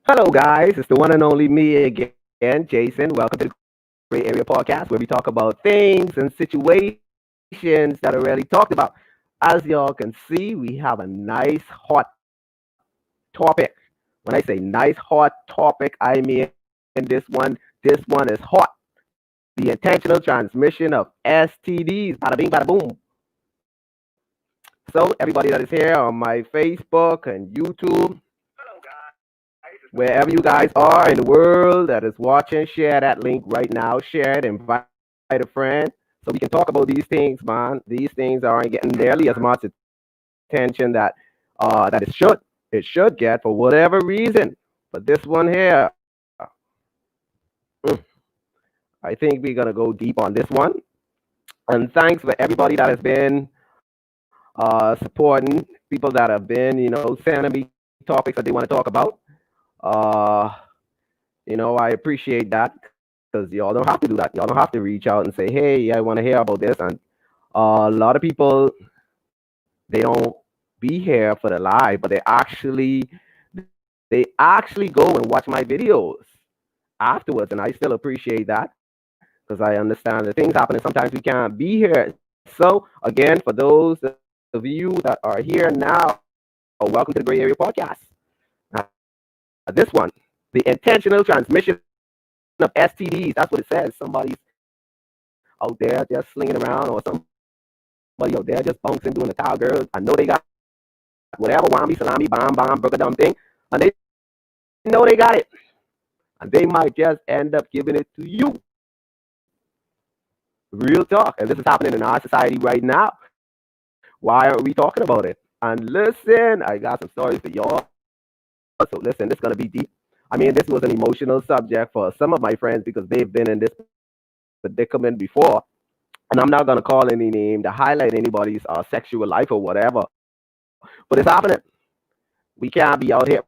Hello, guys. It's the one and only me again, Jason. Welcome to the Gray Area Podcast, where we talk about things and situations that are rarely talked about. As y'all can see, we have a nice, hot topic. When I say nice, hot topic, I mean this one. This one is hot. The intentional transmission of STDs. Bada bing, bada boom. So, everybody that is here on my Facebook and YouTube, wherever you guys are in the world that is watching, share that link right now. Share it, invite a friend so we can talk about these things, man. These things aren't getting nearly as much attention that it should get for whatever reason. But this one here, mm, I think we're gonna go deep on this one. And thanks for everybody that has been supporting, people that have been, sending me topics that they want to talk about. Uh, I appreciate that because y'all don't have to do that. Y'all don't have to reach out and say, "Hey, I want to hear about this." And a lot of people they don't be here for the live, but they actually go and watch my videos afterwards, and I still appreciate that because I understand that things happen and sometimes we can't be here. So again, for those of you that are here now, welcome to the Gray Area Podcast. This one, the intentional transmission of STDs. That's what it says. Somebody's out there just slinging around, or somebody out there just bouncing, doing a towel girl. I know they got whatever wamby, salami, bam, bam, burger dumb thing, and they know they got it. And they might just end up giving it to you. Real talk. And this is happening in our society right now. Why aren't we talking about it? And listen, I got some stories for y'all. So listen, this is gonna be deep. I mean, this was an emotional subject for some of my friends because they've been in this predicament before. And I'm not gonna call any name to highlight anybody's sexual life or whatever. But it's happening. We can't be out here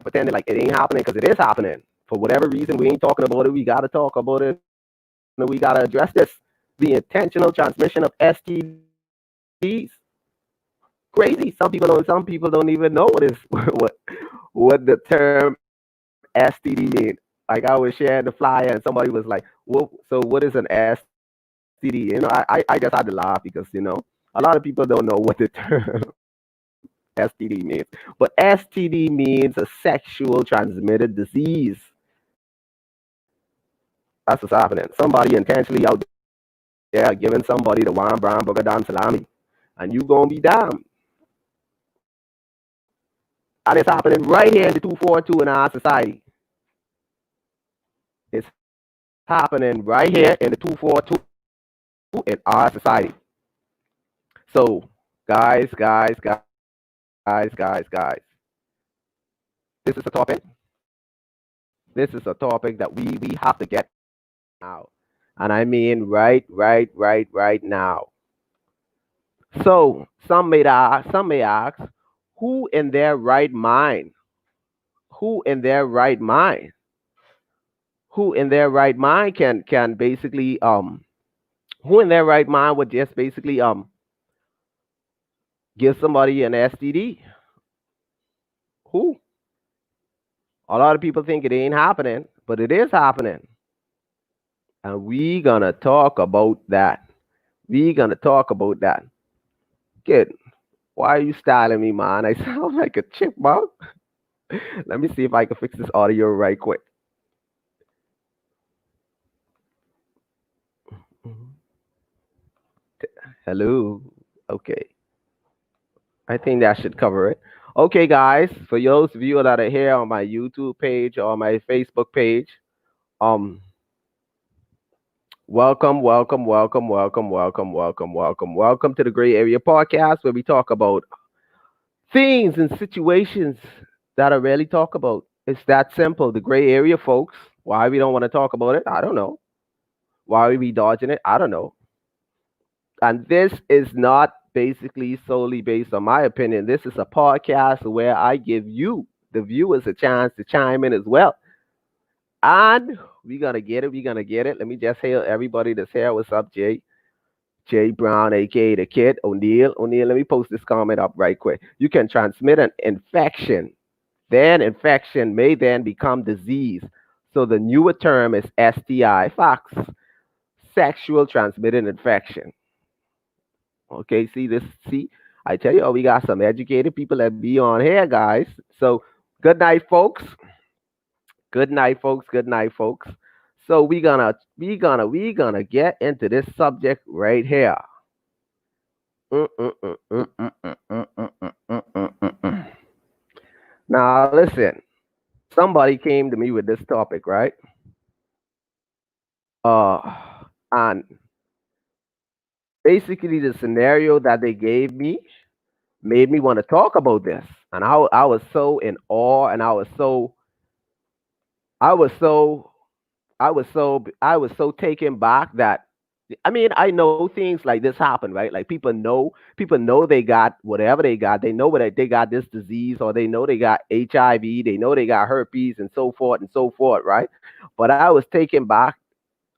pretending like it ain't happening because it is happening. For whatever reason, we ain't talking about it. We gotta talk about it and we gotta address this. The intentional transmission of STDs. Crazy. Some people don't. Some people don't even know what the term STD means. Like I was sharing the flyer and somebody was like, "Well, so what is an STD?" I just had to laugh because a lot of people don't know what the term STD means. But STD means a sexual transmitted disease. That's what's happening. Somebody intentionally out there giving somebody the wine brown burger down salami, and you gonna be damned. And it's happening right here in the 242 in our society. It's happening right here in the 242 in our society. So, guys, this is a topic. This is a topic that we have to get now. And I mean right now. So, some may ask, who in their right mind, who in their right mind, who in their right mind can basically who in their right mind would just basically give somebody an STD? Who? A lot of people think it ain't happening, but it is happening. And we gonna talk about that. We gonna talk about that. Kid, why are you styling me, man? I sound like a chipmunk. Let me see if I can fix this audio right quick. Hello. Okay. I think that should cover it. Okay, guys. For those of you that are here on my YouTube page or my Facebook page, um, welcome to the Gray Area Podcast, where we talk about things and situations that I rarely talk about. It's that simple. The gray area, folks. Why we don't want to talk about it, I don't know. Why we dodging it, I don't know. And this is not basically solely based on my opinion. This is a podcast where I give you, the viewers, a chance to chime in as well. And we're gonna get it. We're gonna get it. Let me just hail everybody that's here. What's up, Jay? Jay Brown, aka the Kid. O'Neill. O'Neill, let me post this comment up right quick. You can transmit an infection Then infection may then become disease. So the newer term is STI, facts, sexual transmitted infection. Okay, see this, see, I tell you, oh, we got some educated people that be on here, guys. So good night, folks. Good night, folks. Good night, folks. So we gonna get into this subject right here. Mm, mm, mm, mm, mm, mm, mm, mm, mm, mm, mm, mm, mm. Now listen, somebody came to me with this topic, right? Uh, and basically the scenario that they gave me made me want to talk about this, and I was so in awe, and I was so I was so taken back that I mean, I know things like this happen, right? Like people know they got whatever they got. They know what they got this disease, or they know they got HIV, they know they got herpes and so forth, right? But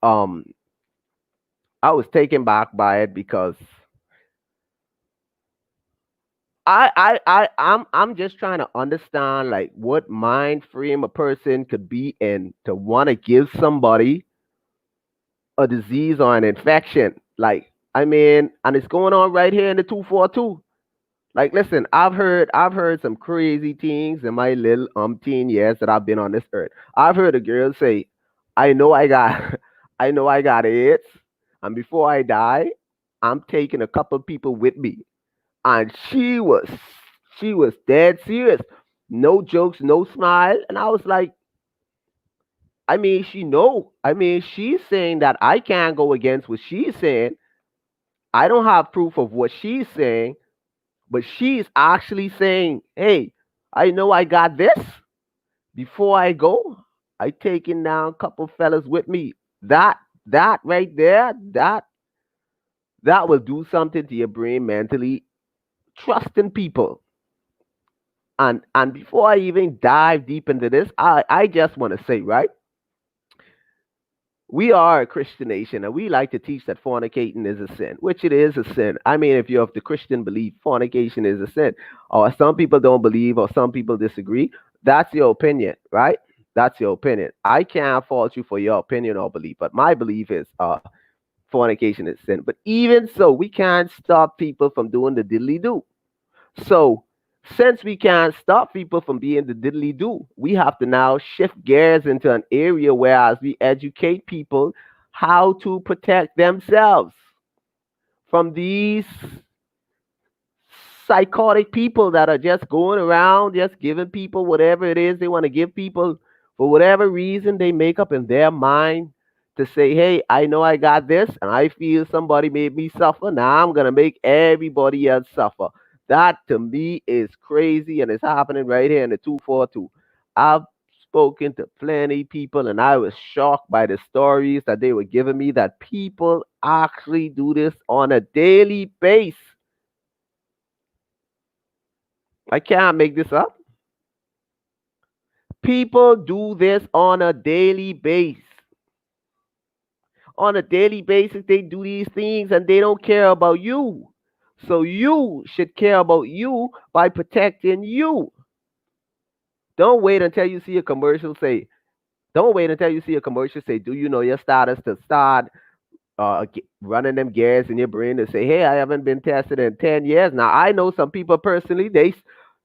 um I was taken back by it because I'm just trying to understand like what mind frame a person could be in to want to give somebody a disease or an infection. Like, I mean, and it's going on right here in the 242. Like, listen, I've heard some crazy things in my little umpteen years that I've been on this earth. I've heard a girl say, I know I got I know I got AIDS, and before I die, I'm taking a couple people with me. And she was dead serious. No jokes, no smile. And I was like, I mean, I mean, she's saying that I can't go against what she's saying. I don't have proof of what she's saying, but she's actually saying, hey, I know I got this. Before I go, I taking down a couple fellas with me. That that right there, that will do something to your brain mentally. Trusting people. And before I even dive deep into this, I just want to say, right? We are a Christian nation, and we like to teach that fornicating is a sin, which it is a sin. I mean, if you're of the Christian belief, fornication is a sin. Or some people don't believe, or some people disagree. That's your opinion, right? That's your opinion. I can't fault you for your opinion or belief, but my belief is fornication is sin. But even so, we can't stop people from doing the diddly do. So, since we can't stop people from being the diddly do, we have to now shift gears into an area where as we educate people how to protect themselves from these psychotic people that are just going around just giving people whatever it is they want to give people for whatever reason they make up in their mind to say, hey, I know I got this and I feel somebody made me suffer. Now I'm going to make everybody else suffer. That to me is crazy, and it's happening right here in the 242. I've spoken to plenty people and I was shocked by the stories that they were giving me that people actually do this on a daily basis. I can't make this up. People do this on a daily basis. On a daily basis, they do these things and they don't care about you. So you should care about you by protecting you. Don't wait until you see a commercial say, don't wait until you see a commercial say, do you know your status to start running them gas in your brain to say, "Hey, I haven't been tested in 10 years." Now, I know some people personally.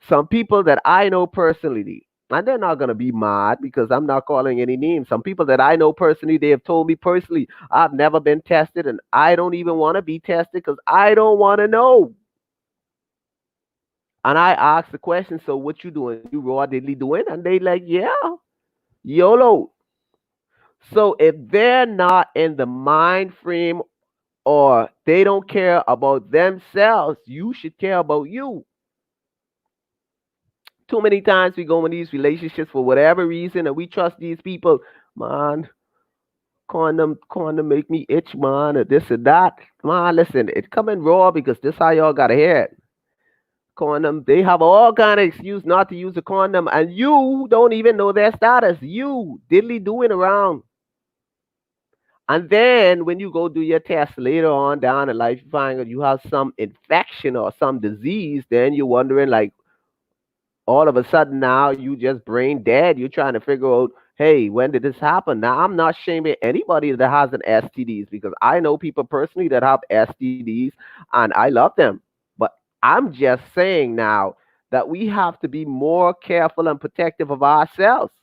Some people that I know personally, and they're not gonna be mad because I'm not calling any names. Some people that I know personally, they have told me personally, I've never been tested, and I don't even want to be tested because I don't want to know. And I ask the question, "So what you doing? You raw diddly doing?" And they like, "Yeah, YOLO." So if they're not in the mind frame or they don't care about themselves, you should care about you. Too many times we go in these relationships for whatever reason and we trust these people, man. Condom make me itch, man, or this or that. Man, listen, it coming raw because this how y'all gotta hear it. Condom, they have all kind of excuse not to use a condom, and you don't even know their status. You diddly doing around. And then when you go do your test later on down in life, you find that you have some infection or some disease, then you're wondering like, All of a sudden now you just brain dead. You're trying to figure out, hey, when did this happen? Now I'm not shaming anybody that has an STDs because I know people personally that have STDs and I love them. But I'm just saying now that we have to be more careful and protective of ourselves.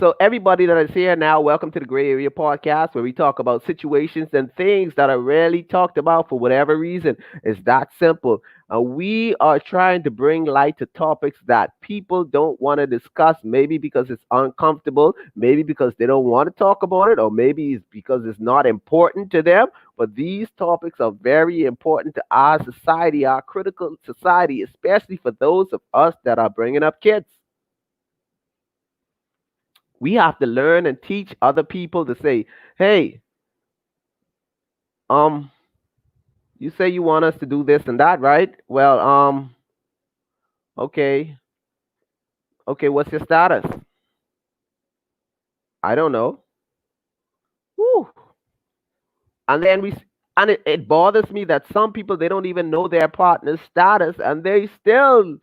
So, everybody that is here now, welcome to the Gray Area Podcast, where we talk about situations and things that are rarely talked about for whatever reason. It's that simple. We are trying to bring light to topics that people don't want to discuss, maybe because it's uncomfortable, maybe because they don't want to talk about it, or maybe it's because it's not important to them. But these topics are very important to our society, our critical society, especially for those of us that are bringing up kids. We have to learn and teach other people to say, hey, um, you say you want us to do this and that, right? Well, okay, okay, what's your status? I don't know. Whew. And then and it bothers me that some people they don't even know their partner's status, and they still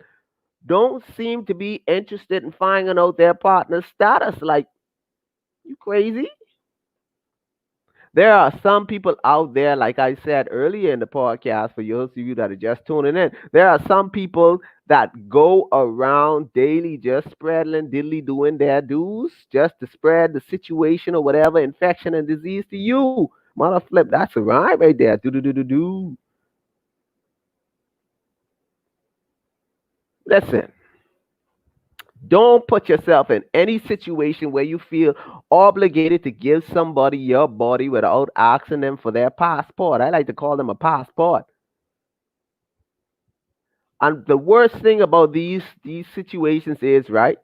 don't seem to be interested in finding out their partner's status. Like, you crazy? There are some people out there, like I said earlier in the podcast, for those of you that are just tuning in, there are some people that go around daily just spreading diddly doing their dues just to spread the situation or whatever infection and disease to you. Mother flip, that's a rhyme right there. Do do do do do. Listen, don't put yourself in any situation where you feel obligated to give somebody your body without asking them for their passport. I like to call them a passport. And the worst thing about these situations is, right,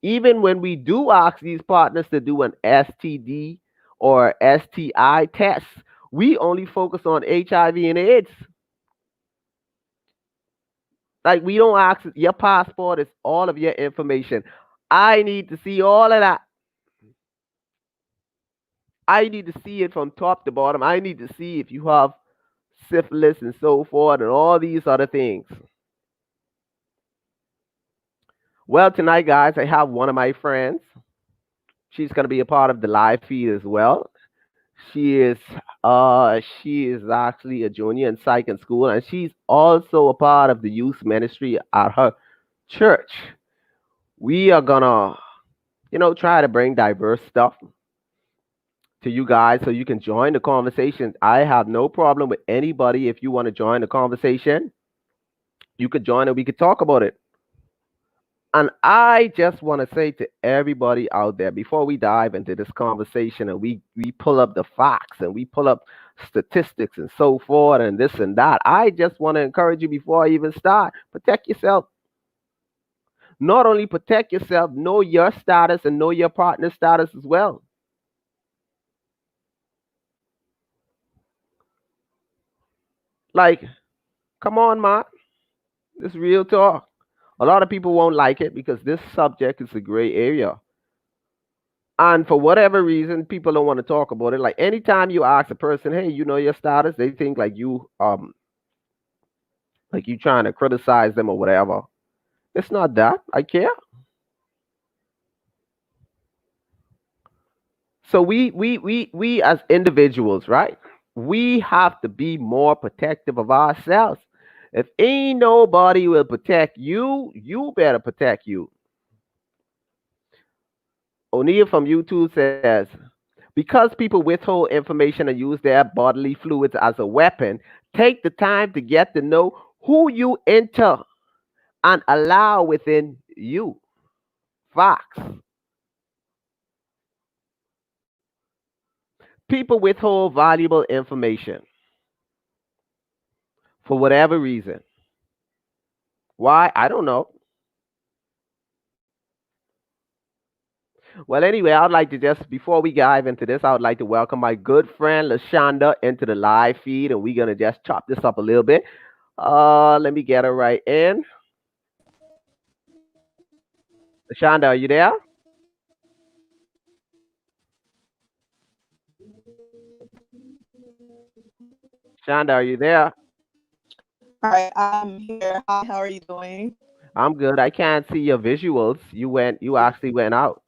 even when we do ask these partners to do an STD or STI test, we only focus on HIV and AIDS. Like, we don't ask, your passport is all of your information. I need to see all of that. I need to see it from top to bottom. I need to see if you have syphilis and so forth and all these other things. Well, tonight, guys, I have one of my friends. She's going to be a part of the live feed as well. She is she is actually a junior in psych in school, and she's also a part of the youth ministry at her church. We are gonna, try to bring diverse stuff to you guys so you can join the conversation. I have no problem with anybody. If you want to join the conversation, you could join and we could talk about it. And I just want to say to everybody out there, before we dive into this conversation and we pull up the facts and we pull up statistics and so forth and this and that, I just want to encourage you before I even start, protect yourself. Not only protect yourself, know your status and know your partner's status as well. Like, come on, man. This real talk. A lot of people won't like it because this subject is a gray area. And for whatever reason, people don't want to talk about it. Like, anytime you ask a person, "Hey, you know your status," they think like you trying to criticize them or whatever. It's not that. I care. So we as individuals, right? We have to be more protective of ourselves. If ain't nobody will protect you, you better protect you. O'Neill from YouTube says, because people withhold information and use their bodily fluids as a weapon, take the time to get to know who you enter and allow within you. Facts. People withhold valuable information for whatever reason. Why? I don't know. Well, anyway, I'd like to just, before we dive into this, I would like to welcome my good friend Luciana into the live feed, and we're going to just chop this up a little bit. Let me get her right in. Luciana, are you there? Shonda, are you there? All right, I'm here. Hi, how are you doing? I'm good. I can't see your visuals. You actually went out.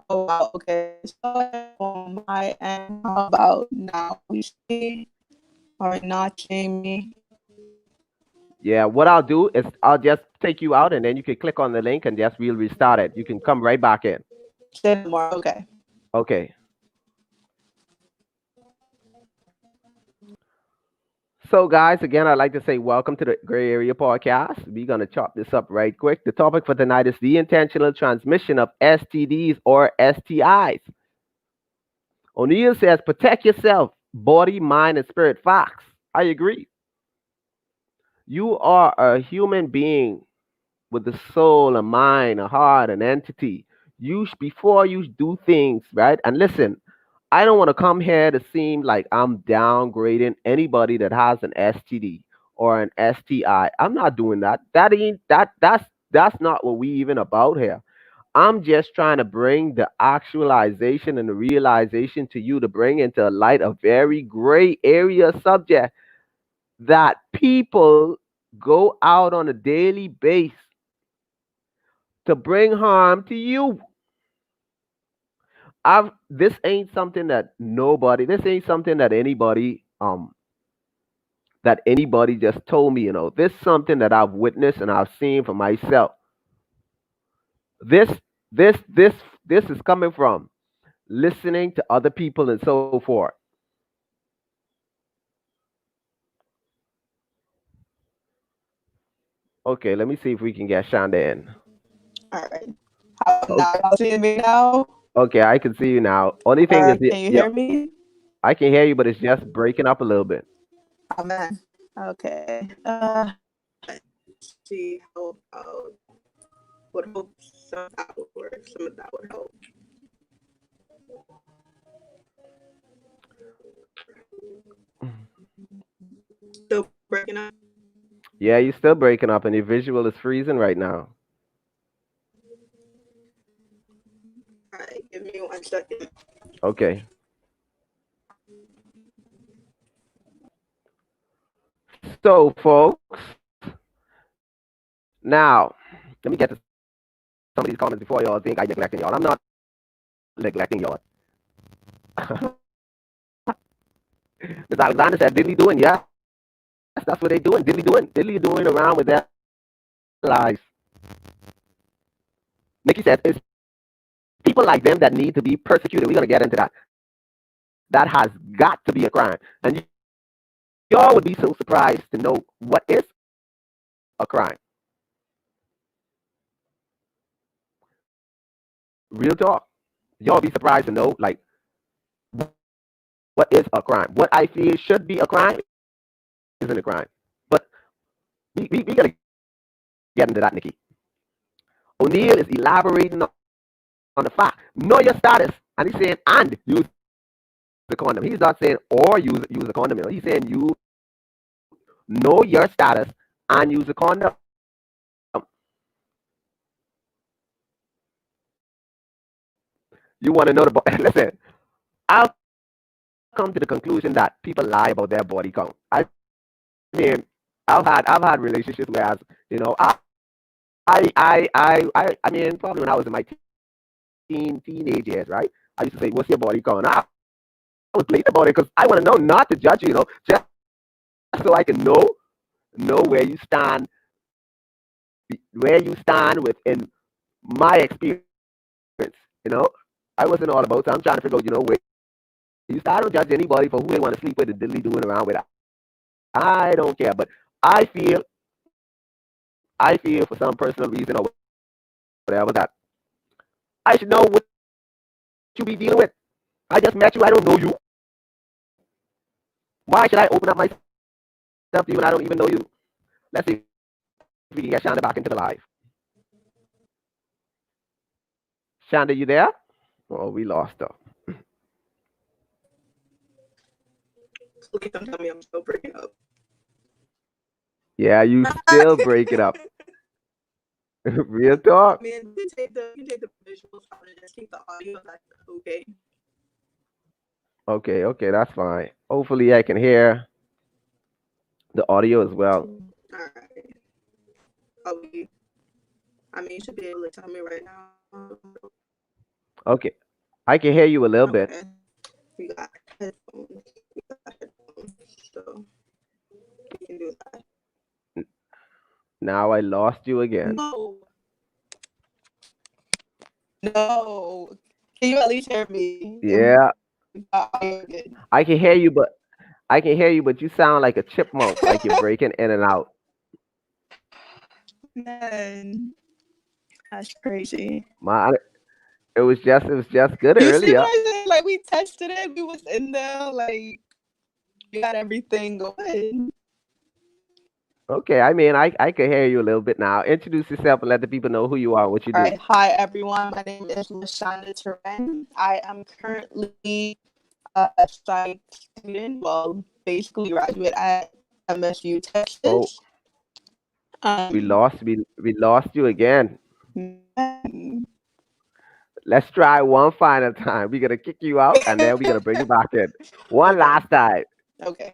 Oh wow, okay. So on my end, how about now? You see? All right, not seeing me. Yeah, what I'll do is I'll just take you out and then you can click on the link and just we'll restart it. You can come right back in. Say no more. Okay. Okay. So guys, again, I'd like to say welcome to the Gray Area Podcast. We're gonna chop this up right quick. The topic for tonight is the intentional transmission of STDs or STIs. O'Neill says protect yourself, body, mind, and spirit. Facts. I agree. You are a human being with the soul, a mind, a heart, an entity. Before you do things, right? And listen, I don't want to come here to seem like I'm downgrading anybody that has an STD or an STI. I'm not doing that. That ain't that. That's not what we even about here. I'm just trying to bring the actualization and the realization to you to bring into light a very gray area subject that people go out on a daily basis to bring harm to you. This ain't something that nobody, this ain't something that anybody just told me, This is something that I've witnessed and I've seen for myself. This this this this is coming from listening to other people and so forth. Okay, let me see if we can get Shonda in. All right. How about Okay, now? Y'all seeing me now? okay, I can see you now. Only All thing is, right. Can you yeah, hear me? I can hear you, but it's just breaking up a little bit. Oh man. Okay. Let's see how about would hope some of that would work. Some of that would help. Still breaking up. Yeah, you're still breaking up, and your visual is freezing right now. All right. Give me 1 second. Okay. So, folks, now let me get to some of these comments before y'all think I neglecting y'all. I'm not neglecting y'all. Ms. Alexander said, "Diddly doing, yes, that's what they doing. Diddly doing around with their lives." Nikki said, "It's people like them that need to be persecuted." We're gonna get into that. That has got to be a crime, and y'all would be so surprised to know what is a crime. Real talk. Y'all be surprised to know, like, what is a crime. What I feel should be a crime isn't a crime. But we gotta get into that, Nikki. O'Neill is elaborating on the fact. Know your status. And he's saying, and use the condom. He's not saying, or use a condom. He's saying, you know your status and use a condom. You want to know the. Listen, I've come to the conclusion that people lie about their body count. I mean, I've had relationships where, I mean, probably when I was in my teenage years, right? I used to say, "What's your body count?" I was late about it because I want to know, not to judge you, just so I can know where you stand within my experience. You know, I wasn't all about. So I'm trying to figure out, where you stand. I don't judge anybody for who they want to sleep with and diddly doing around with. I don't care, but I feel, I feel for some personal reason or whatever that I should know what you be dealing with. I just met you. I don't know you. Why should I open up myself to you and I don't even know you? Let's see if we can get Shonda back into the live. Shonda, you there? Oh, we lost her. Please don't tell me I'm still breaking up. Yeah, you still break it up. Real talk. I mean, you can take the visuals out and just keep the audio. That's okay. Okay, that's fine. Hopefully, I can hear the audio as well. All right. Are we? I mean, you should be able to tell me right now. Okay, I can hear you a little bit. Okay. We got headphones. We got headphones. So we can do that. Now I lost you again. No. No. Can you at least hear me? Yeah, You're good. I can hear you, but I can hear you, but you sound like a chipmunk, like you're breaking in and out. Man, that's crazy. My, it was just good You see what earlier. I said? Like we tested it. We was in there. Like we got everything going. Okay, I mean, I can hear you a little bit now. Introduce yourself and let the people know who you are, and what you All do. right. Hi everyone. My name is Luciana. I am currently a psych student. Well, basically graduate at MSU, Oh, Texas. we Um, lost we lost you again. man. Let's try one final time. We're gonna kick you out, and then we're gonna bring you back in. One Okay. last time. Okay.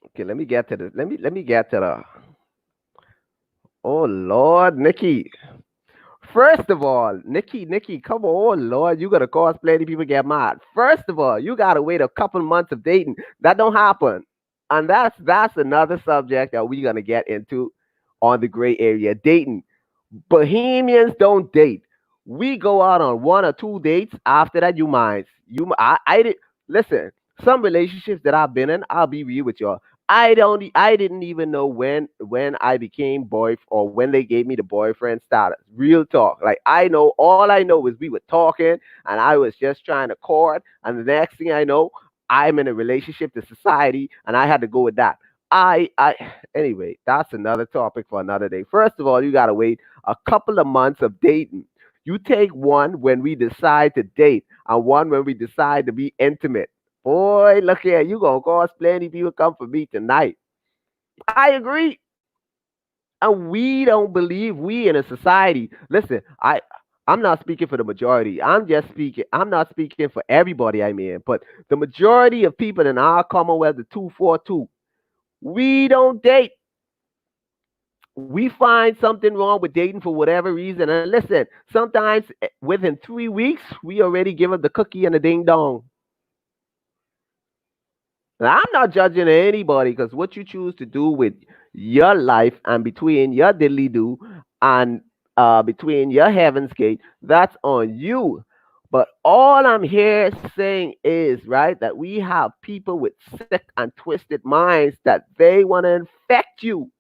Okay, let me get to the let me get to the. Oh Lord, Nikki. First of all, Nikki, come on, Lord, you gotta cause plenty people get mad. First of all, you gotta wait a couple months of dating. That don't happen, and that's another subject that we're gonna get into on the gray area dating. Bohemians don't date. We go out on one or two dates. After that, you mind. I did listen. Some relationships that I've been in, I'll be real with y'all. I didn't even know when I became boy or when they gave me the boyfriend status. Real talk. Like I know all I know is we were talking and I was just trying to court, and the next thing I know, I'm in a relationship to society, and I had to go with that. I anyway, that's another topic for another day. First of all, you gotta wait a couple of months of dating. You take one when we decide to date and one when we decide to be intimate. Boy, look here, you gonna cause plenty people come for me tonight. I agree. And we don't believe we in a society. Listen, I'm not speaking for the majority. I'm not speaking for everybody I mean, but the majority of people in our commonwealth, the 242, we don't date. We find something wrong with dating for whatever reason. And listen, sometimes within 3 weeks, we already give up the cookie and the ding dong. Now, I'm not judging anybody because what you choose to do with your life and between your diddly do and between your heaven's gate, that's on you. But all I'm here saying is, right, that we have people with sick and twisted minds that they want to infect you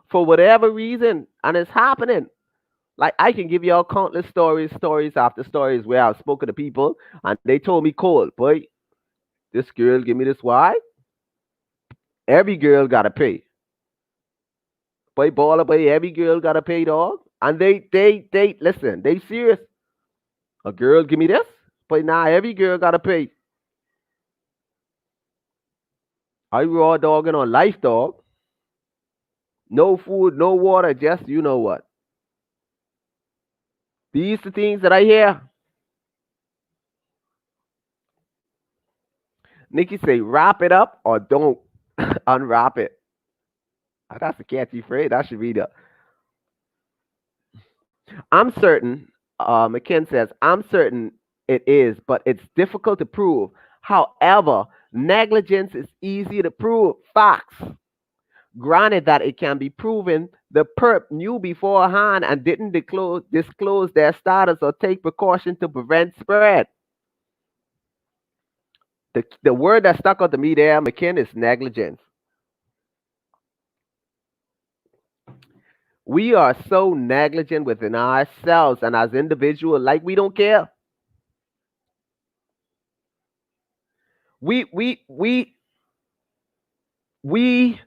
for whatever reason, and it's happening. Like I can give y'all countless stories after stories where I've spoken to people and they told me cold, boy, this girl give me this why? Every girl gotta pay. Boy, baller, boy, every girl gotta pay, dog. And they listen, they serious. A girl give me this, but now every girl gotta pay. I raw dogging on life, dog. No food, no water, just you know what. These the things that I hear. Nikki say, wrap it up or don't unwrap it. That's a catchy phrase. That should be the. I'm certain. McKen says, I'm certain it is, but it's difficult to prove. However, negligence is easy to prove. Facts. Granted that it can be proven the perp knew beforehand and didn't disclose their status or take precaution to prevent spread. The word that stuck out to me there, McKen, is negligence. We are so negligent within ourselves and as individuals, like we don't care. We we we we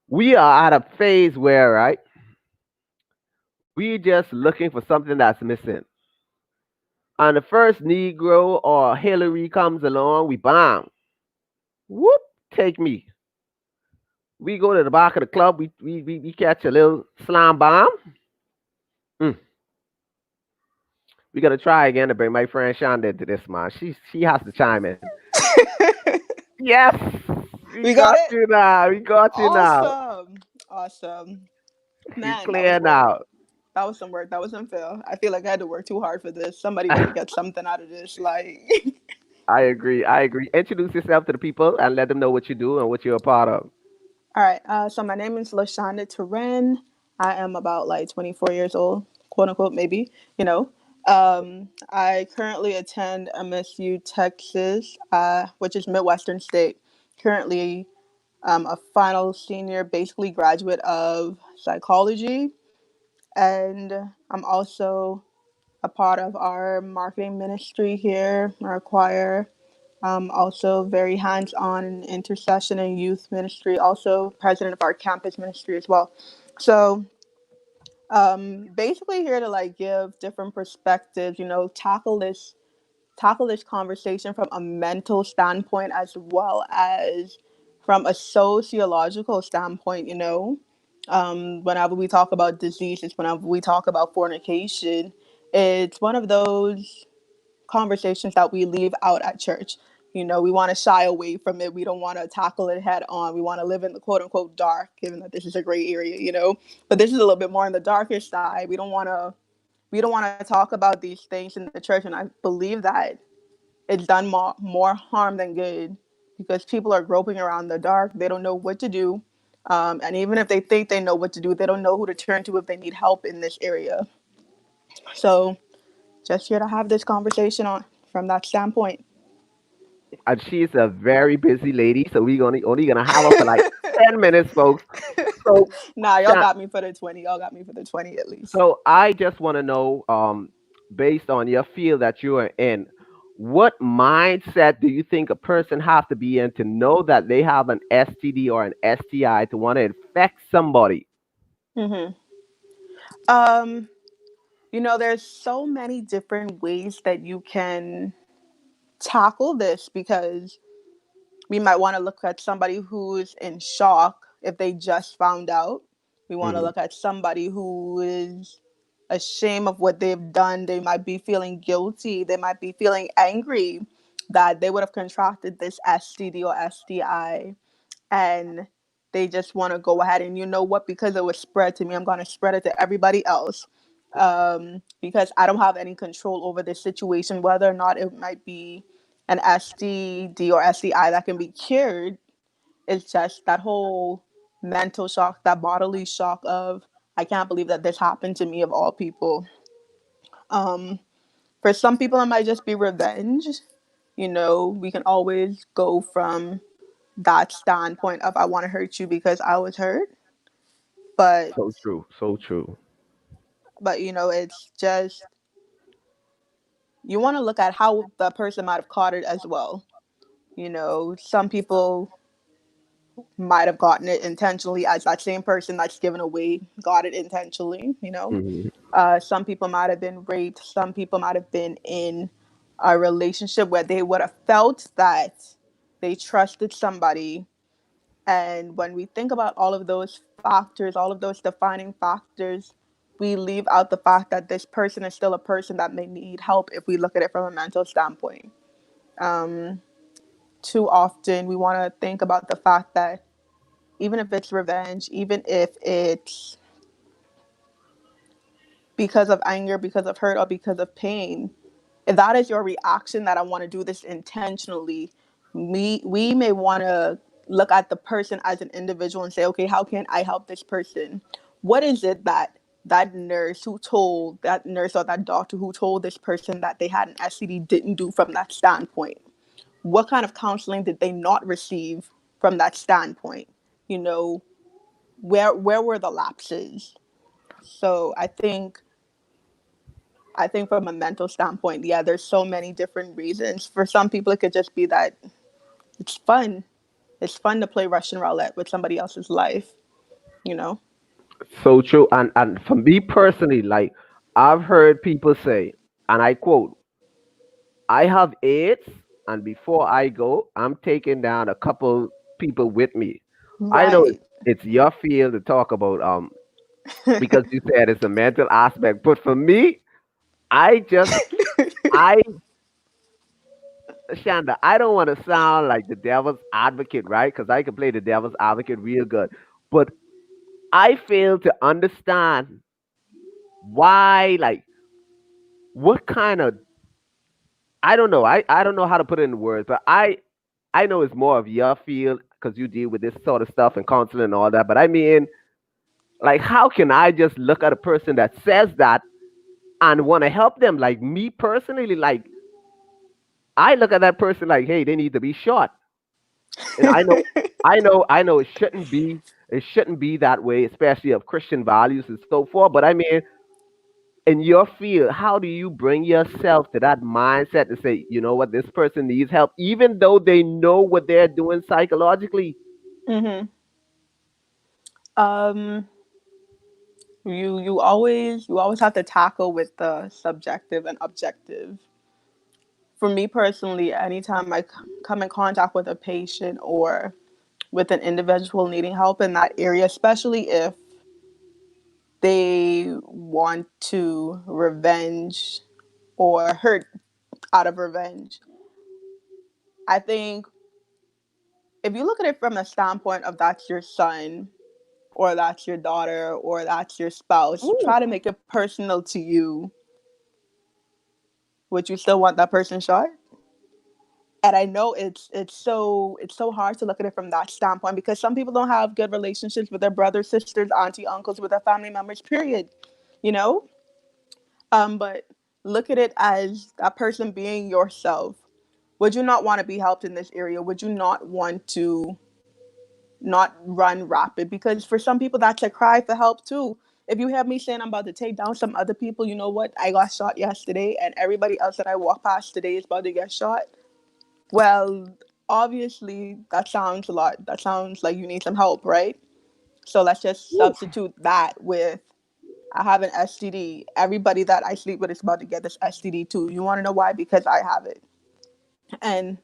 we are at a phase where, right, we just looking for something that's missing. And the first Negro or Hillary comes along, we bam, whoop, take me. We go to the back of the club, we catch a little slam bomb. Mm. We gotta try again to bring my friend Shonda into this, man. She has to chime in. Yes, we We got got it. you now. We got you now. Awesome. Awesome. You Man, that was clear work. now. That was some work. That was unfair. I feel like I had to work too hard for this. Somebody better get something out of this. Like, I agree. I agree. Introduce yourself to the people and let them know what you do and what you're a part of. all right. So my name is Luciana Turin. I am about like 24 years old, quote unquote, maybe. You know. I currently attend MSU Texas, which is Midwestern State. Currently, a final senior, basically graduate of psychology, and I'm also a part of our marketing ministry here, our choir. Also very hands-on in intercession and youth ministry. Also president of our campus ministry as well. So basically here to like give different perspectives. Tackle this conversation from a mental standpoint as well as from a sociological standpoint. Whenever we talk about diseases, whenever we talk about fornication, it's one of those conversations that we leave out at church. We want to shy away from it. We don't want to tackle it head on. We want to live in the quote unquote dark, given that this is a gray area. But this is a little bit more on the darker side. We don't want to talk about these things in the church, and I believe that it's done more harm than good because people are groping around the dark. They don't know what to do. And even if they think they know what to do, they don't know who to turn to if they need help in this area. So just here to have this conversation on from that standpoint. And she's a very busy lady, so we're only gonna have her for like 10 minutes, folks. So, Nah, y'all Sha- got me for the 20. Y'all got me for the 20 at least. so I just want to know, based on your field that you are in, what mindset do you think a person have to be in to know that they have an STD or an STI to want to infect somebody? hmm Um, there's so many different ways that you can tackle this because we might want to look at somebody who's in shock if they just found out. We want to Hmm. look at somebody who is ashamed of what they've done. They might be feeling guilty. They might be feeling angry that they would have contracted this STD or STI, and they just want to go ahead and, you know what, because it was spread to me, I'm going to spread it to everybody else. Because I don't have any control over this situation, whether or not it might be an STD or STI that can be cured. It's just that whole mental shock, that bodily shock of, I can't believe that this happened to me of all people. Um, for some people, it might just be revenge. We can always go from that standpoint of I want to hurt you because I was hurt. But So true. So true. it's just you want to look at how the person might have caught it as well. Some people might have gotten it intentionally, as that same person that's given away got it intentionally. Hmm. Some people might have been raped. Some people might have been in a relationship where they would have felt that they trusted somebody. And when we think about all of those factors, all of those defining factors, we leave out the fact that this person is still a person that may need help if we look at it from a mental standpoint. Um, Too often, we want to think about the fact that even if it's revenge, even if it's because of anger, because of hurt, or because of pain, if that is your reaction that I want to do this intentionally, we may want to look at the person as an individual and say, okay, how can I help this person? What is it that that nurse or that doctor who told this person that they had an STD didn't do from that standpoint? What kind of counseling did they not receive from that standpoint? You know, where were the lapses? So I think from a mental standpoint, yeah, there's so many different reasons. For some people, it could just be that it's fun. It's fun to play Russian roulette with somebody else's life, you know? So true. And for me personally, like I've heard people say, and I quote, I have AIDS, and before I go, I'm taking down a couple people with me. I know Right. it's your field to talk about because you said it's a mental aspect, but for me, I just I Shanda, I don't want to sound like the devil's advocate, right? Because I can play the devil's advocate real good. But I fail to understand why, like, what kind of, I don't know. I don't know how to put it in words, but I know it's more of your field because you deal with this sort of stuff and counseling and all that. But I mean, like, how can I just look at a person that says that and want to help them? Like, me personally, like, I look at that person like, hey, they need to be shot. And I know it shouldn't be that way, especially of Christian values and so forth. But I mean, in your field, how do you bring yourself to that mindset to say, you know what, this person needs help, even though they know what they're doing psychologically? Mm-hmm. Um, you always have to tackle with the subjective and objective. For me personally, anytime I come in contact with a patient or with an individual needing help in that area, especially if they want to revenge or hurt out of revenge, I think if you look at it from a standpoint of that's your son or that's your daughter or that's your spouse, Ooh. try to make it personal to you. Would you still want that person shot? And I know it's so hard to look at it from that standpoint because some people don't have good relationships with their brothers, sisters, auntie, uncles, with their family members. Period. You know. But look at it as that person being yourself. Would you not want to be helped in this area? Would you not want to not run rapid? Because for some people, that's a cry for help too. If you have me saying I'm about to take down some other people, you know what? I got shot yesterday, and everybody else that I walk past today is about to get shot. Well, obviously, that sounds a lot. That sounds like you need some help, right? So let's just Ooh. substitute that with I have an STD. Everybody that I sleep with is about to get this STD too. You want to know why? Because I have it, and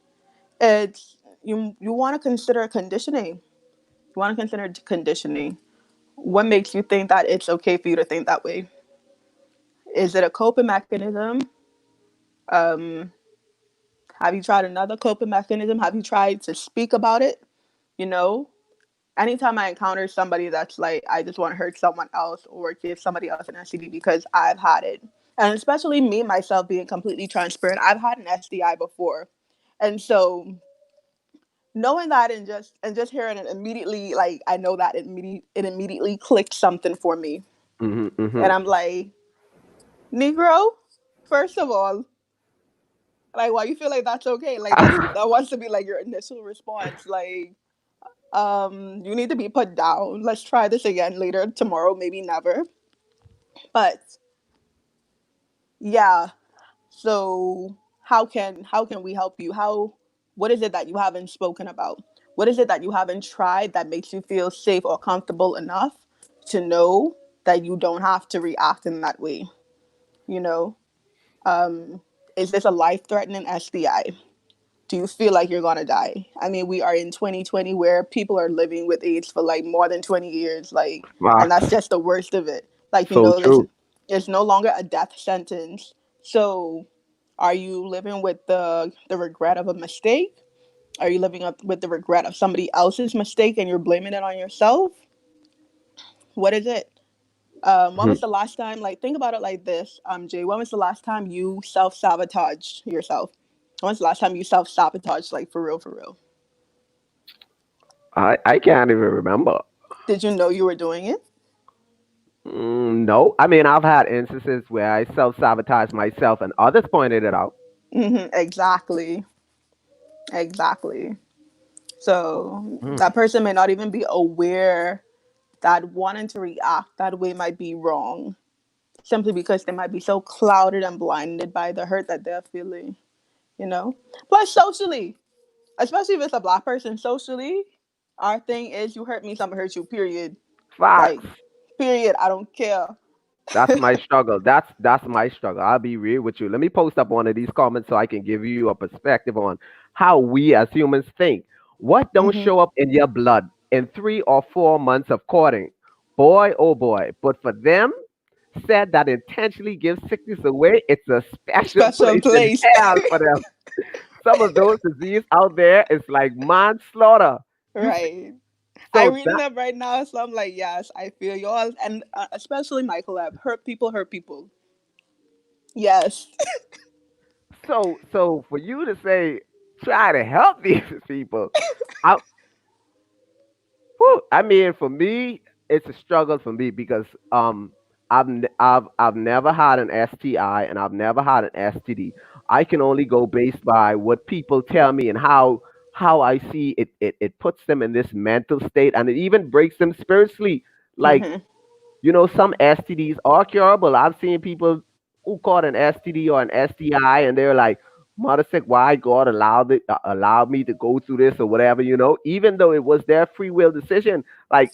it's you want to consider conditioning. You want to consider conditioning. What makes you think that it's okay for you to think that way? Is it a coping mechanism? Um, have you tried another coping mechanism? Have you tried to speak about it? You know, anytime I encounter somebody that's like, I just want to hurt someone else or give somebody else an STD because I've had it. And especially me, myself, being completely transparent, I've had an STI before. And so knowing that and just hearing it immediately, like I know that it immediately clicked something for me. Hmm. Hmm. And I'm like, Negro, first of all, like why you feel like that's okay? Like that wants to be like your initial response. Like, you need to be put down. Let's try this again later, tomorrow, maybe never. But yeah, so how can we help you? What is it that you haven't spoken about? What is it that you haven't tried that makes you feel safe or comfortable enough to know that you don't have to react in that way? You know, um, is this a life threatening STI? Do you feel like you're gonna die? I mean, we are in 2020 where people are living with AIDS for like more than 20 years, like, and that's Facts. just the worst of it. Like, So true. it's no longer a death sentence. So, are you living with the regret of a mistake? Are you living up with the regret of somebody else's mistake and you're blaming it on yourself? What is it? When Hmm. was the last time? Like, think about it like this, Jay. When was the last time you self sabotaged yourself? When was the last time you self sabotaged, like for real, for real? I can't even remember. Did you know you were doing it? No, I mean, I've had instances where I self sabotage myself and others pointed it out. Exactly, exactly. So Mm. that person may not even be aware that wanting to react that way might be wrong, simply because they might be so clouded and blinded by the hurt that they're feeling. You know. Plus, socially, especially if it's a black person, socially, our thing is you hurt me, someone hurt you. Period. Like, Facts. period. I don't care. That's my struggle. That's my struggle. I'll be real with you. Let me post up one of these comments so I can give you a perspective on how we as humans think. What don't Hmm. show up in your blood in 3 or 4 months of courting? Boy, oh boy. But for them, said that intentionally gives sickness away, it's a special Special place in place. hell for them. Some of those disease out there is like manslaughter. You see, Right. I so reading that them right now, so I'm like, yes, I feel you all, and especially Michael Lab, hurt people, hurt people. Yes. so for you to say try to help these people, I whew, I mean for me it's a struggle for me because I've never had an STI and I've never had an STD. I can only go based by what people tell me and how I see it. It puts them in this mental state and it even breaks them spiritually. Like Hmm. some STDs are curable. I've seen people who caught an STD or an STI, and they're like, "Mother sick, why God allowed me to go through this or whatever." Even though it was their free will decision. Like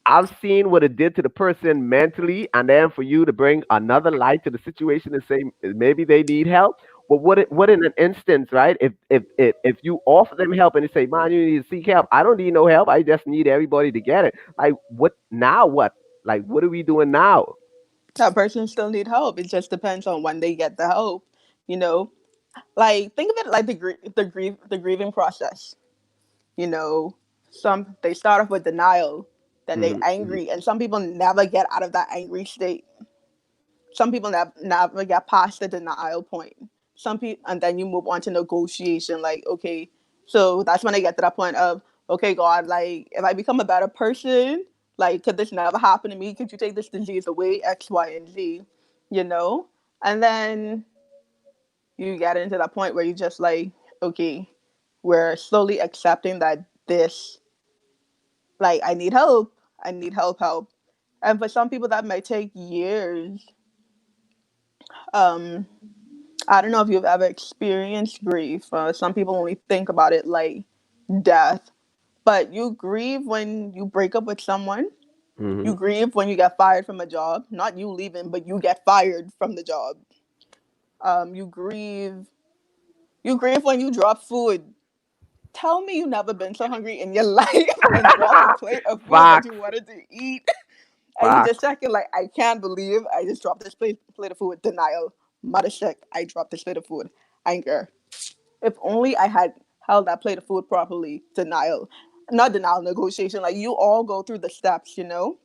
I've seen what it did to the person mentally, and then for you to bring another light to the situation and say maybe they need help. But what in an instance, right? If you offer them help and they say, "Man, you need to seek help," I don't need no help. I just need everybody to get it. Like what now? What? Like what are we doing now? That person still need help. It just depends on when they get the help. You know, like think of it like the grieving process. You know, some they start off with denial, then they Hmm. Hmm. angry, and some people never get out of that angry state. Some people never get past the denial point. Some people, and then you move on to negotiation. Like, okay, so that's when I get to that point of, okay, God, like, if I become a better person, like, could this never happen to me? Could you take this disease away? X, Y, and Z, you know? And then you get into that point where you just like, okay, we're slowly accepting that this, like, I need help. I need help. And for some people, that might take years. Um, I don't know if you've ever experienced grief. Some people only think about it like death, but you grieve when you break up with someone. You Hmm. grieve when you get fired from a job. Not you leaving, but you get fired from the job. You grieve. You grieve when you drop food. Tell me you never been so hungry in your life and drop a plate of food that you Facts. wanted to eat, and you just Facts. checking like, I can't believe I just dropped this plate of food. Denial. Mother sick. I dropped this plate of food. Anger. If only I had held that plate of food properly. Denial. Not denial, negotiation. Like you all go through the steps, you know?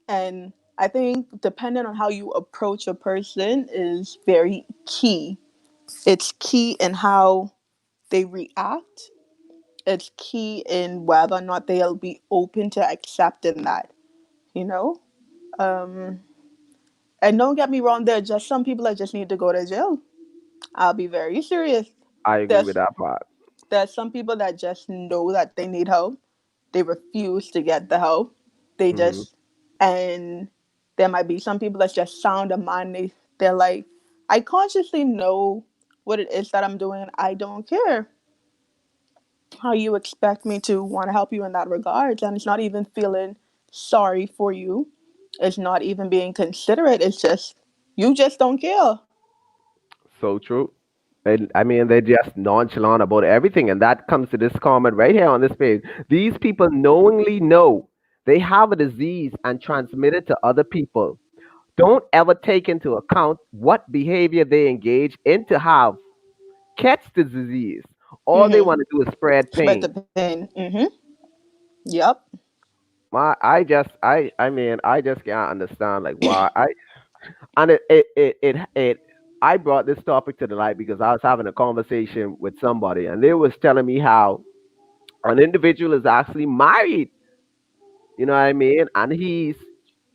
And I think depending on how you approach a person is very key. It's key in how they react. It's key in whether or not they'll be open to accepting that, you know? Um, and don't get me wrong, there are just some people that just need to go to jail. I'll be very serious. I agree with There's that part. there's some people that just know that they need help. They refuse to get the help. They Hmm. just and there might be some people that's just sound of mind. They're like, I consciously know what it is that I'm doing. I don't care how you expect me to want to help you in that regard. And it's not even feeling sorry for you. It's not even being considerate. It's just you just don't care. So true. I mean, they're just nonchalant about everything, and that comes to this comment right here on this page. These people knowingly know they have a disease and transmit it to other people. Don't ever take into account what behavior they engage in to have catch the disease. All they Mm-hmm. want to do is spread Spread pain. the pain. Mm-hmm. Yep. I mean, I just can't understand like why and it I brought this topic to the light because I was having a conversation with somebody and they was telling me how an individual is actually married, you know what I mean? And he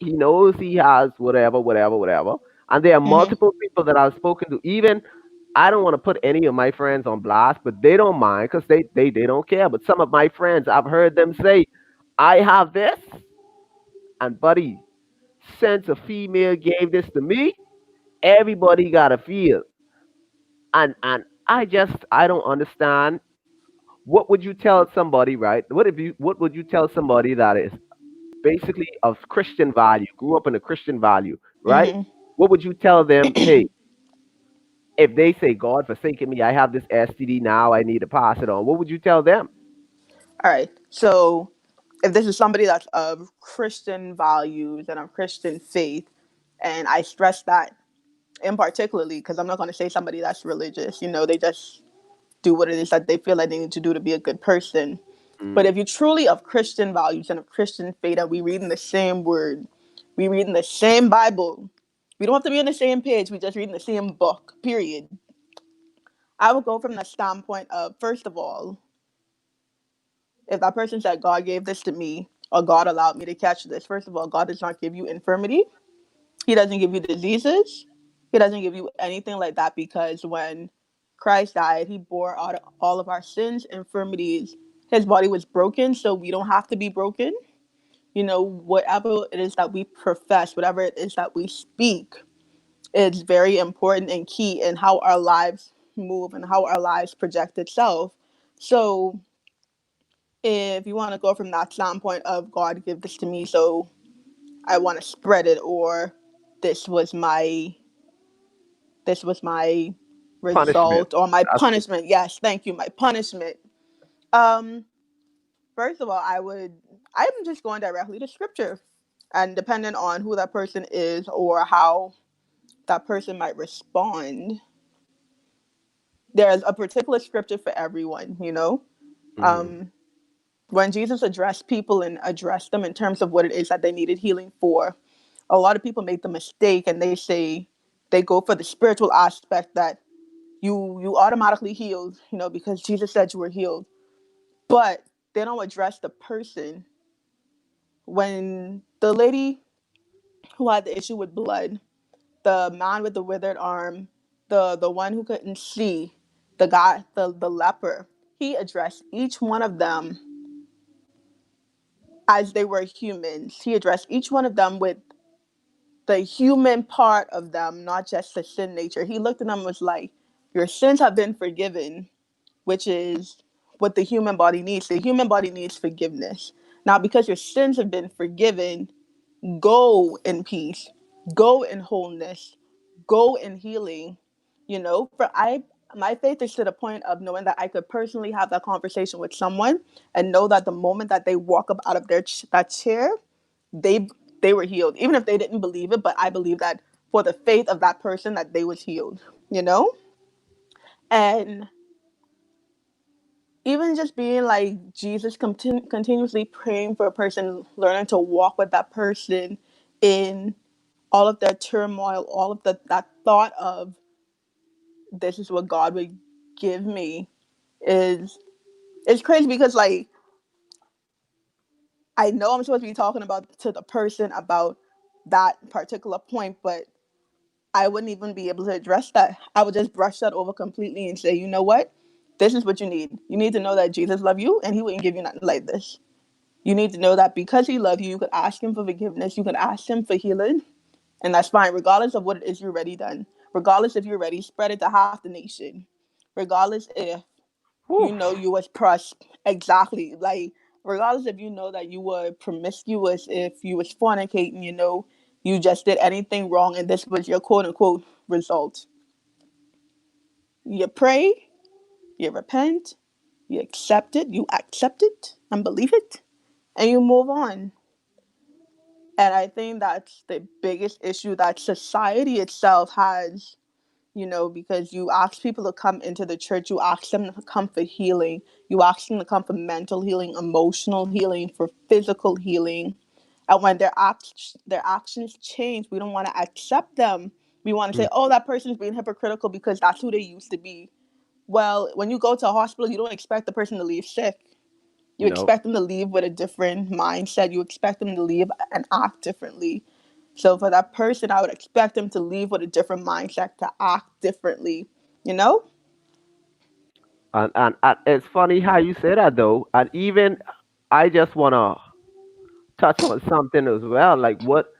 knows he has whatever. And there are Mm-hmm. multiple people that I've spoken to. Even I don't want to put any of my friends on blast, but they don't mind because they don't care. But some of my friends, I've heard them say, I have this, and buddy, since a female gave this to me, everybody got a feel. And I don't understand. What would you tell somebody, right? What would you tell somebody that is basically of Christian value, grew up in a Christian value, right? Mm-hmm. What would you tell them? Hey, if they say God forsaken me, I have this STD now, I need to pass it on. What would you tell them? All right. So, if this is somebody that's of Christian values and of Christian faith, and I stress that in particularly because I'm not going to say somebody that's religious. You know, they just do what it is that they feel like they need to do to be a good person. But Mm. if you're truly of Christian values and of Christian faith, and we read in the same word, we read in the same Bible, we don't have to be on the same page. We just read in the same book. Period. I would go from the standpoint of, first of all, if that person said God gave this to me or God allowed me to catch this, first of all, God does not give you infirmity. He doesn't give you diseases. He doesn't give you anything like that, because when Christ died, he bore all of our sins, infirmities. His body was broken, so we don't have to be broken. Whatever it is that we profess, whatever it is that we speak, is very important and key in how our lives move and how our lives project itself. So if you want to go from that standpoint of God give this to me, so I want to spread it, or this was my this was my Punishment. result or my That's punishment. Yes, thank you, my punishment. Um, First of all, I'm just going directly to scripture, and depending on who that person is or how that person might respond, there's a particular scripture for everyone. mm-hmm. Um, when Jesus addressed people and addressed them in terms of what it is that they needed healing for, a lot of people make the mistake and they say they go for the spiritual aspect, that you automatically healed, because Jesus said you were healed. But they don't address the person. When the lady who had the issue with blood, the man with the withered arm, the one who couldn't see, the guy, the leper, he addressed each one of them as they were humans. He addressed each one of them with the human part of them, not just the sin nature. He looked at them and was like, your sins have been forgiven, which is what the human body needs. The human body needs forgiveness. Now, because your sins have been forgiven, go in peace, go in wholeness, go in healing. For my faith is to the point of knowing that I could personally have that conversation with someone and know that the moment that they walk up out of that chair, they they were healed, even if they didn't believe it. But I believe that for the faith of that person, that they was healed. You know, and even just being like Jesus, continuously praying for a person, learning to walk with that person in all of their turmoil, all of that thought of this is what God would give me, is it's crazy, because like I know I'm supposed to be talking about to the person about that particular point, but I wouldn't even be able to address that. I would just brush that over completely and say, you know what? This is what you need. You need to know that Jesus loves you and he wouldn't give you nothing like this. You need to know that because he loves you, you could ask him for forgiveness, you can ask him for healing, and that's fine, regardless of what it is you're already done. Regardless if you're ready, spread it to half the nation. Regardless if Whew. you was pressed exactly, like regardless if you know that you were promiscuous, if you was fornicating, you just did anything wrong and this was your quote unquote result. You pray, you repent, you accept it and believe it, and you move on. And I think that's the biggest issue that society itself has, because you ask people to come into the church, you ask them to come for healing, you ask them to come for mental healing, emotional healing, for physical healing. And when their actions change, we don't want to accept them. We want to say, oh, that person's being hypocritical because that's who they used to be. Well, when you go to a hospital, you don't expect the person to leave sick. You No. expect them to leave with a different mindset. You expect them to leave and act differently. So for that person, I would expect them to leave with a different mindset, to act differently. You know? And it's funny how you say that though. And even I just wanna touch on something as well, like what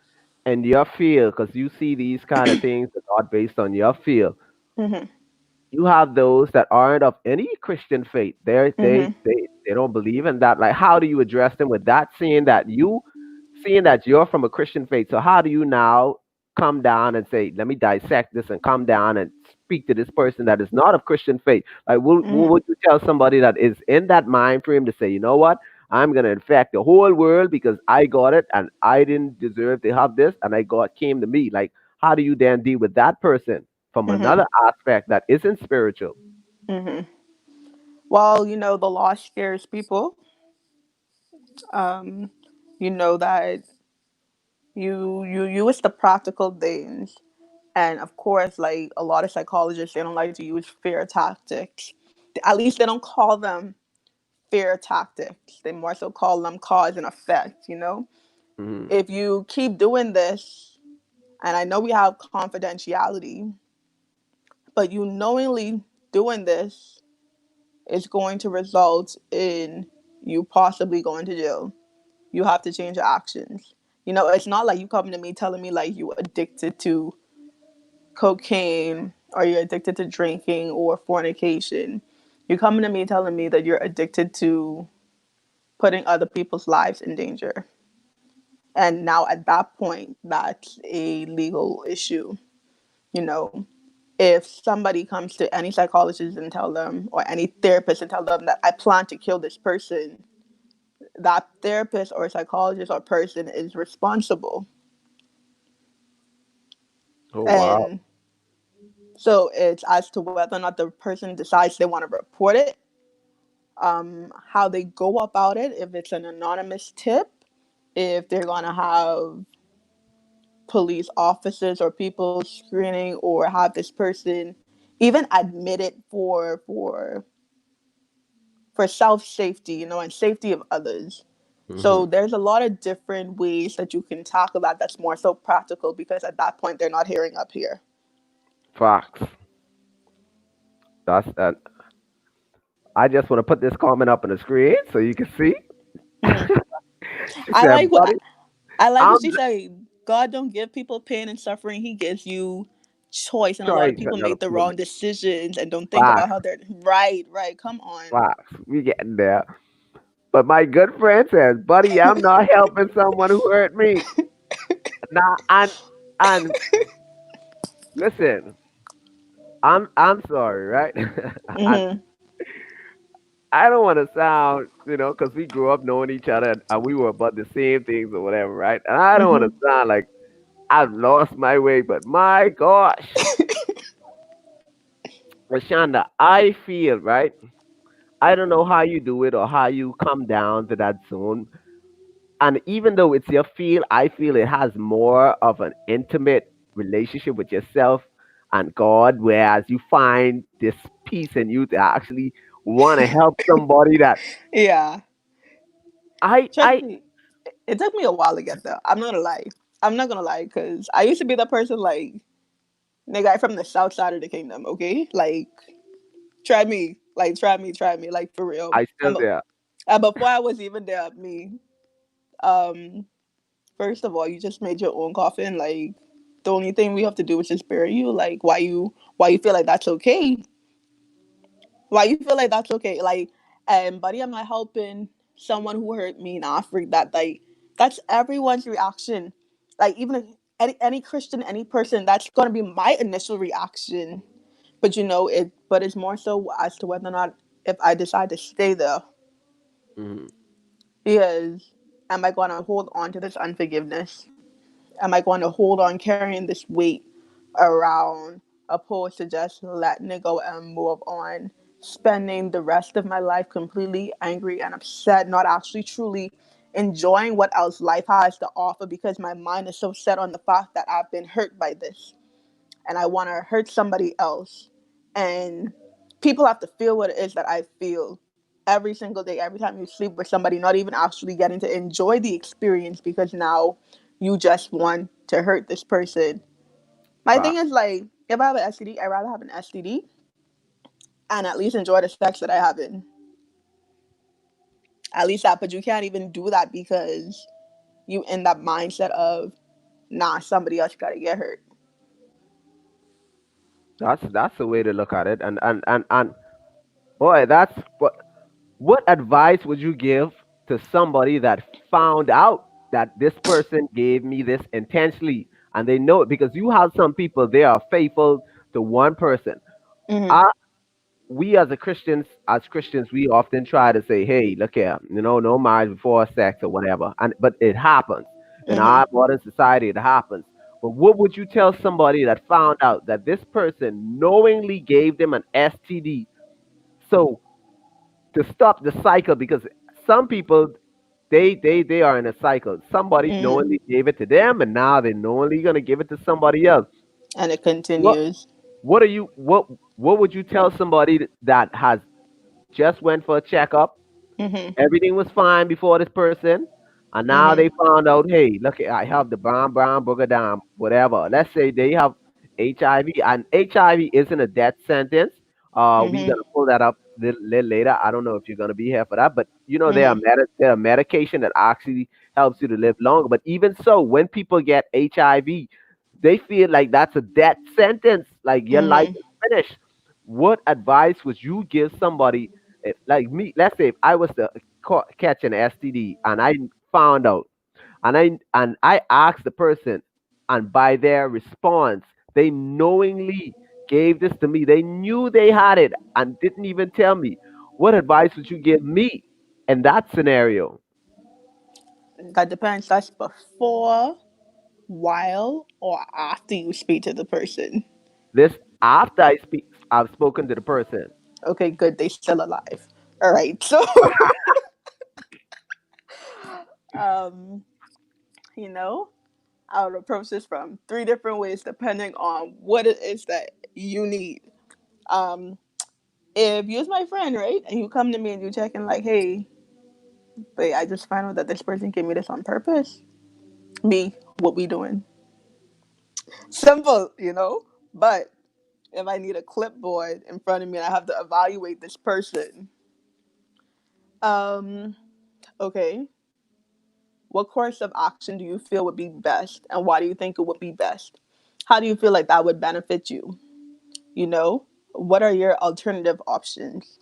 in your field, because you see these kind of things that are based on your field. Mhm. You have those that aren't of any Christian faith. Mhm. They don't believe in that. Like, how do you address them with that? Seeing that you're from a Christian faith. So how do you now come down and say, let me dissect this and come down and speak to this person that is not of Christian faith? Like, what Mhm. would you tell somebody that is in that mind frame to say, you know what? I'm gonna infect the whole world because I got it and I didn't deserve to have this and I got came to me. Like, how do you then deal with that person from Mhm. another aspect that isn't spiritual? Mhm. Well, the law scares people. Um, you know that you use the practical things, and of course, like a lot of psychologists, they don't like to use fear tactics. At least they don't call them fear tactics. They more so call them cause and effect. Mm-hmm. If you keep doing this, and I know we have confidentiality, but you knowingly doing this is going to result in you possibly going to jail. You have to change your actions. It's not like you coming to me telling me like you addicted to cocaine or you're addicted to drinking or fornication. You're coming to me telling me that you're addicted to putting other people's lives in danger. And now at that point, that's a legal issue. You know, if somebody comes to any psychologist and tell them, or any therapist and tell them that I plan to kill this person, that therapist or psychologist or person is responsible. Oh wow. And so it's as to whether or not the person decides they want to report it, how they go about it, if it's an anonymous tip, if they're going to have police officers or people screening, or have this person even admit it for self safety, and safety of others. Mm-hmm. So there's a lot of different ways that you can tackle that. That's more so practical because at that point they're not hearing up here. Facts. That's that. I just want to put this comment up on the screen so you can see. Hmm. She I said, like what "Buddy, I like I'm what she said. God don't give people pain and suffering. He gives you choice, and a lot of trying people to make the wrong decisions and don't think about facts, how they're right. Right. Come on. facts. We getting there." But my good friend says, "Buddy, I'm not helping someone who hurt me." Nah, and listen, I'm sorry, right? and Hmm. I don't want to sound, because we grew up knowing each other and we were about the same things or whatever, right? And I don't want to Hmm. sound like I've lost my way, but my gosh, Rashanda, I feel, right? I don't know how you do it or how you come down to that zone. And even though it's your field, I feel it has more of an intimate relationship with yourself and God, whereas you find this peace in you to actually want to help somebody that Yeah. I Trust I me. It took me a while to get there. I'm not gonna lie. I'm not gonna lie, because I used to be the person like, nigga, I from the south side of the kingdom, okay? Like, try me. Like, try me, like for real. I still there. And before I was even there, um, first of all, you just made your own coffin. Like, the only thing we have to do is just bury you. Like, why you feel like that's okay? Why you feel like that's okay? Like, and buddy, I'm not helping someone who hurt me. Nah, freak that. Like, that's everyone's reaction. Like, even if any Christian, any person, that's gonna be my initial reaction. But but it's more so as to whether or not, if I decide to stay there, Mhm. because am I going to hold on to this unforgiveness? Am I going to hold on carrying this weight around, opposed to just letting it go and move on, spending the rest of my life completely angry and upset, not actually truly enjoying what else life has to offer because my mind is so set on the fact that I've been hurt by this and I want to hurt somebody else. And people have to feel what it is that I feel every single day, every time you sleep with somebody, not even actually getting to enjoy the experience because now you just want to hurt this person. My thing Fact. is like, if I have an STD, I'd rather have an STD and at least enjoy the sex that I have in. At least that, but you can't even do that because you in that mindset of, nah, somebody else gotta get hurt. That's the way to look at it. And boy, that's what advice would you give to somebody that found out that this person gave me this intentionally and they know it because you have some people they are faithful to one person. Mm-hmm. I we as Christians we often try to say, hey, look here, no marriage before sex or whatever. And but it happens. In Mm-hmm. our modern society it happens. But what would you tell somebody that found out that this person knowingly gave them an STD? So to stop the cycle because some people they are in a cycle. Somebody Mm-hmm. knowingly gave it to them, and now they're knowingly gonna give it to somebody else. And it What continues. what are you what would you tell somebody that has just went for a checkup? Mm-hmm. Everything was fine before this person, and now Mm-hmm. they found out, hey, look, I have the brown booger down, whatever. Let's say they have HIV, and HIV isn't a death sentence. We Mm-hmm. gonna pull that up little later. I don't know if you're gonna be here for that, but Mm-hmm. there are medication that actually helps you to live longer. But even so, when people get HIV, they feel like that's a death sentence, like your life Mm-hmm. is finished. What advice would you give somebody like me? Let's say if I was to catch an STD and I found out and I asked the person and by their response they knowingly gave this to me. They knew they had it and didn't even tell me. What advice would you give me in that scenario? That depends. That's before, while, or after you speak to the person. This after I've spoken to the person. Okay, good. They still alive. All right. So, um, you know, I would approach this from three different ways depending on what it is that you need. Um, if you're my friend, right, and you come to me and you check in like, hey, but I just found out that this person gave me this on purpose. Me, what we doing? Simple, But if I need a clipboard in front of me and I have to evaluate this person, um, okay, what course of action do you feel would be best, and why do you think it would be best? How do you feel like that would benefit you? You know, what are your alternative options?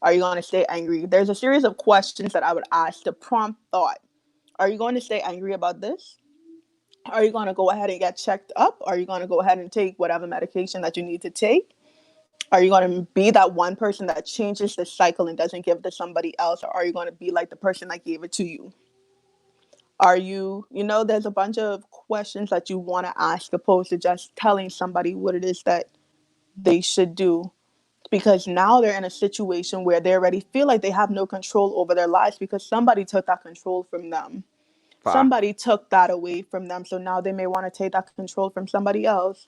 Are you going to stay angry? There's a series of questions that I would ask to prompt thought. Are you going to stay angry about this? Are you going to go ahead and get checked up? Are you going to go ahead and take whatever medication that you need to take? Are you going to be that one person that changes the cycle and doesn't give it to somebody else? Or are you going to be like the person that gave it to you? Are you, there's a bunch of questions that you want to ask opposed to just telling somebody what it is that they should do. Because now they're in a situation where they already feel like they have no control over their lives because somebody took that control from them. Facts. Somebody took that away from them. So now they may want to take that control from somebody else.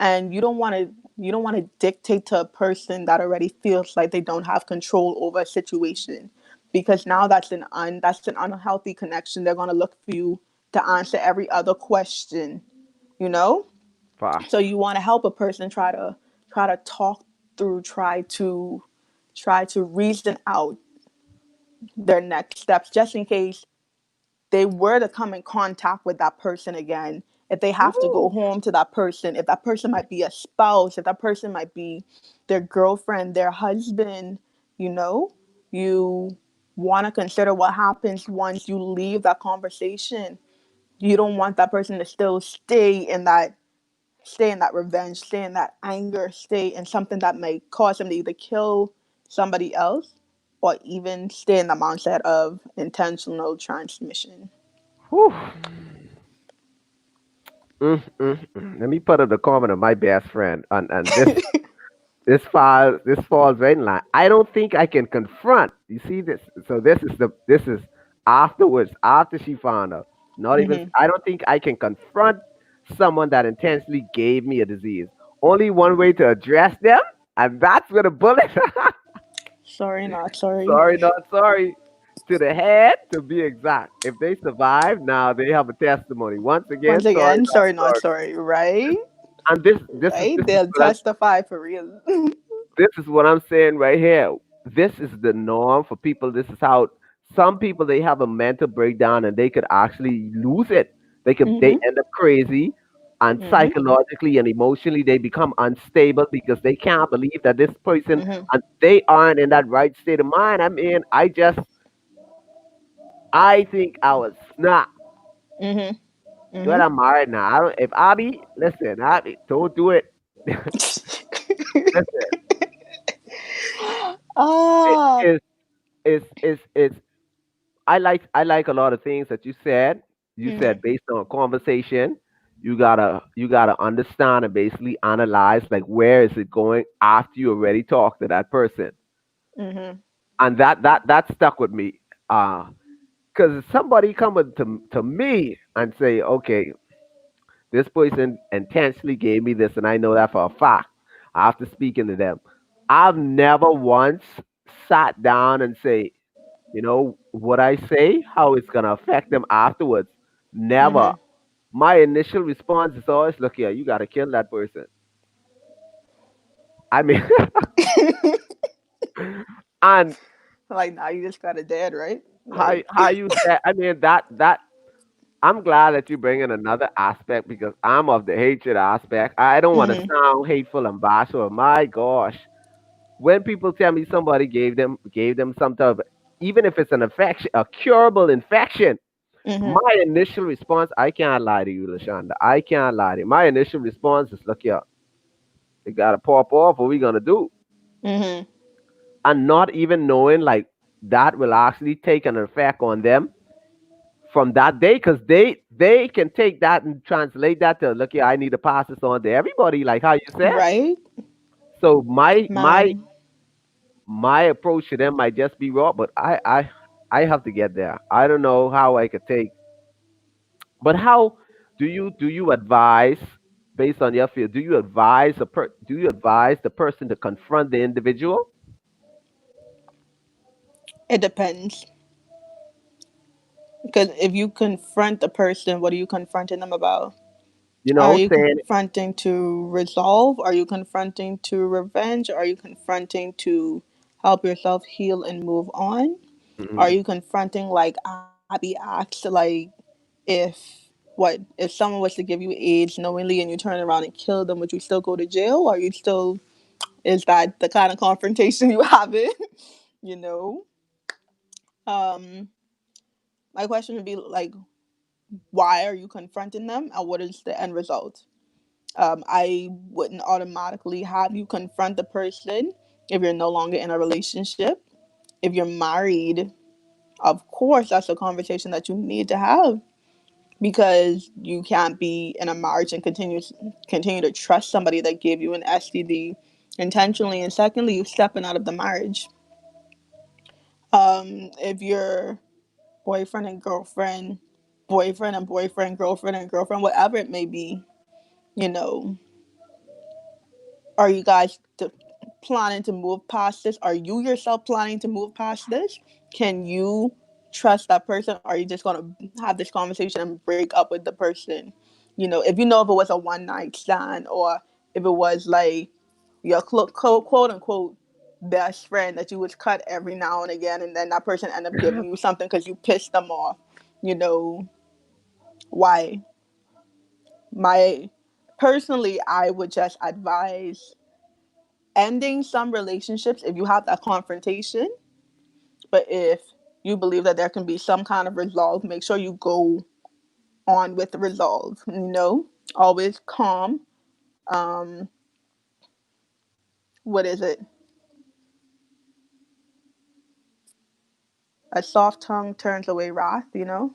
And you don't want to dictate to a person that already feels like they don't have control over a situation, because now that's an unhealthy connection. They're going to look for you to answer every other question you know Facts. so you want to help a person try to talk through, try to reason out their next steps, just in case they were to come in contact with that person again, if they have to go Woo. home to that person, if that person might be a spouse, if that person might be their girlfriend, their husband, you know, you want to consider what happens once you leave that conversation. You don't want that person to still stay in that revenge, stay in that anger, stay in something that may cause them to either kill somebody else or even stay in the mindset of intentional transmission. Whew. Let me put up the comment of my best friend, and this falls right in line. I don't think I can confront. You see this? So this is afterwards, after she found out. Not even. Hmm. I don't think I can confront someone that intentionally gave me a disease. Only one way to address them, and that's with a bullet. Sorry, not sorry. Sorry, not sorry. To the head, to be exact. If they survive, now they have a testimony. Once again, Once sorry, again, not sorry, not sorry. sorry. Right? And Right? this is They'll what I'm testify for real. this is what I'm saying right here. This is the norm for people. This is how some people they have a mental breakdown and they could actually lose it. They Hmm. end up crazy and Hmm. psychologically and emotionally they become unstable because they can't believe that this person Hmm. and they aren't in that right state of mind. I mean, I think I was not. Hmm. But Hmm. I'm married now. I don't if Abby, listen, Abby, don't do it. Listen, it Ah. is I like a lot of things that you said. You Hmm. said based on conversation, you gotta understand and basically analyze like where is it going after you already talked to that person. Hmm. and that stuck with me. Because somebody coming to me and say, okay, this person intentionally gave me this, and I know that for a fact. After speaking to them, I've never once sat down and say, what I say, how it's gonna affect them afterwards. Never. Mhm. My initial response is always, look here, you gotta kill that person. I mean, and Like now you just got a dad, right? Like. how you said, I mean that I'm glad that you bring in another aspect because I'm of the hatred aspect. I don't want to Mhm. sound hateful and bashful. My gosh, when people tell me somebody gave them some type of, even if it's an infection, a curable infection, Mhm. my initial response, I can't lie to you, Lashonda. I can't lie to you. My initial response is, look here, we gotta pop off. What we gonna do? Mhm. And not even knowing like that will actually take an effect on them from that day, because they can take that and translate that to, look here, I need to pass this on to everybody, like how you said. Right, So my man. my approach to them might just be raw, but I have to get there. I don't know how I could take, but how do you advise, based on your field? Do you advise the person to confront the individual? It depends. Because if you confront the person, what are you confronting them about? Are you Saying, confronting to resolve? Are you confronting to revenge? Are you confronting to help yourself heal and move on? Are mhm. you confronting like Abby asked, like if if someone was to give you AIDS knowingly and you turn around and kill them, would you still go to jail? Are you still, is that the kind of confrontation you have it? you know? Um my question would be like, why are you confronting them and what is the end result? I wouldn't automatically have you confront the person if you're no longer in a relationship. If you're married, of course, that's a conversation that you need to have because you can't be in a marriage and continue to trust somebody that gave you an STD intentionally. And secondly, you stepping out of the marriage. If you're boyfriend and girlfriend, boyfriend and boyfriend, girlfriend and girlfriend, whatever it may be, you know, are you guys planning to move past this? Are you yourself planning to move past this? Can you trust that person? Or are you just going to have this conversation and break up with the person? If you know if it was a one night stand or if it was like your quote unquote best friend that you would cut every now and again, and then that person end up giving you something because you pissed them off. You know why? My personally, I would just advise ending some relationships if you have that confrontation, but if you believe that there can be some kind of resolve, make sure you go on with the resolve. Always calm. Um, what is it? A soft tongue turns away wrath. Whew.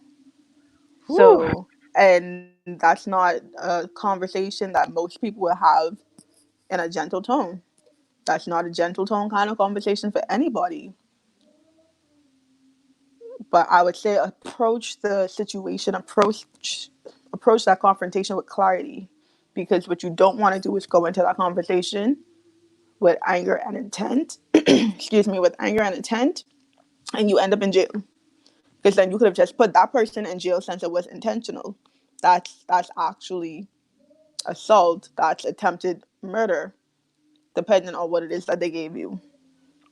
So, and that's not a conversation that most people will have in a gentle tone. That's not a gentle tone kind of conversation for anybody. But I would say approach the situation, approach that confrontation with clarity, because what you don't want to do is go into that conversation with anger and intent. Excuse me, with anger and intent, and you end up in jail because then you could have just put that person in jail since it was intentional. That's actually assault. That's attempted murder, depending on what it is that they gave you.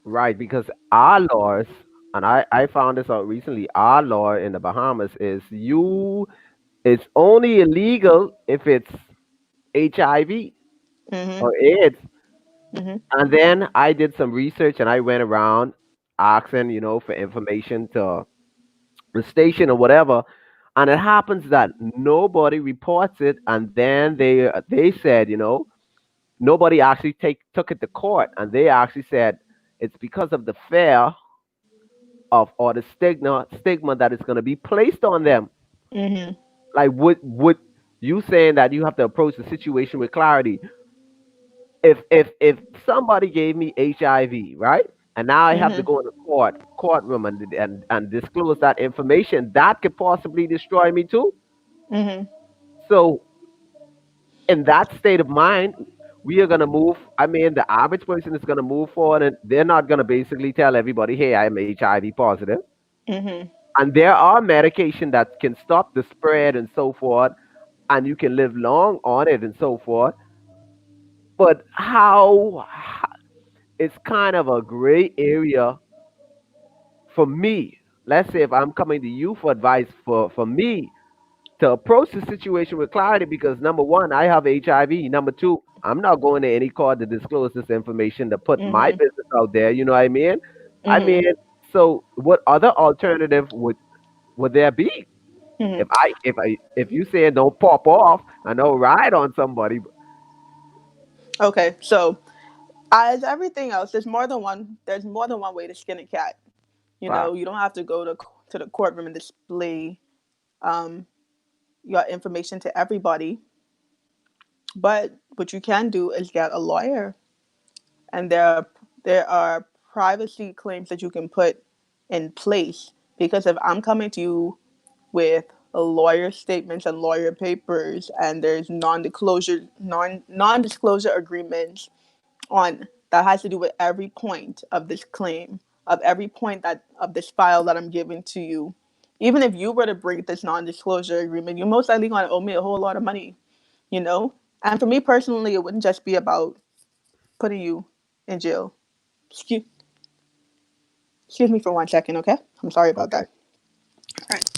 Right, because our laws, and I found this out recently, our law in the Bahamas is it's only illegal if it's HIV Mhm. or AIDS. Mhm. And then I did some research and I went around asking, for information to the station or whatever. And it happens that nobody reports it, and then they said, nobody actually took it to court, and they actually said it's because of the fear of, or the stigma that is going to be placed on them. Mhm. Like, would you saying that you have to approach the situation with clarity? If somebody gave me HIV, right? and now I have to Mhm. go in the courtroom and disclose that information. That could possibly destroy me too. Mhm. So in that state of mind, we are gonna move. I mean, the average person is gonna move forward, and they're not gonna basically tell everybody, "Hey, I'm HIV positive." Mhm. And there are medication that can stop the spread and so forth, and you can live long on it and so forth. But it's kind of a gray area for me. Let's say if I'm coming to you for advice for me to approach the situation with clarity, because number one, I have HIV. Number two, I'm not going to any court to disclose this information to put my Mhm. business out there. You know what I mean? I Mhm. mean, so what other alternative would there be? Mhm. If you saying don't pop off and don't ride on somebody, Okay, so as everything else, there's more than one. There's more than one way to skin a cat. You wow, know, you don't have to go to the courtroom and display um, your information to everybody. But what you can do is get a lawyer, and there are privacy claims that you can put in place. Because if I'm coming to you with lawyer statements and lawyer papers, and there's non-disclosure agreements on that has to do with every point of this claim, of every point that of this file that I'm giving to you. Even if you were to break this non-disclosure agreement, you're most likely going to owe me a whole lot of money, you know? And for me personally, it wouldn't just be about putting you in jail. Excuse, excuse me for 1 second, okay? I'm sorry about okay. that. All right.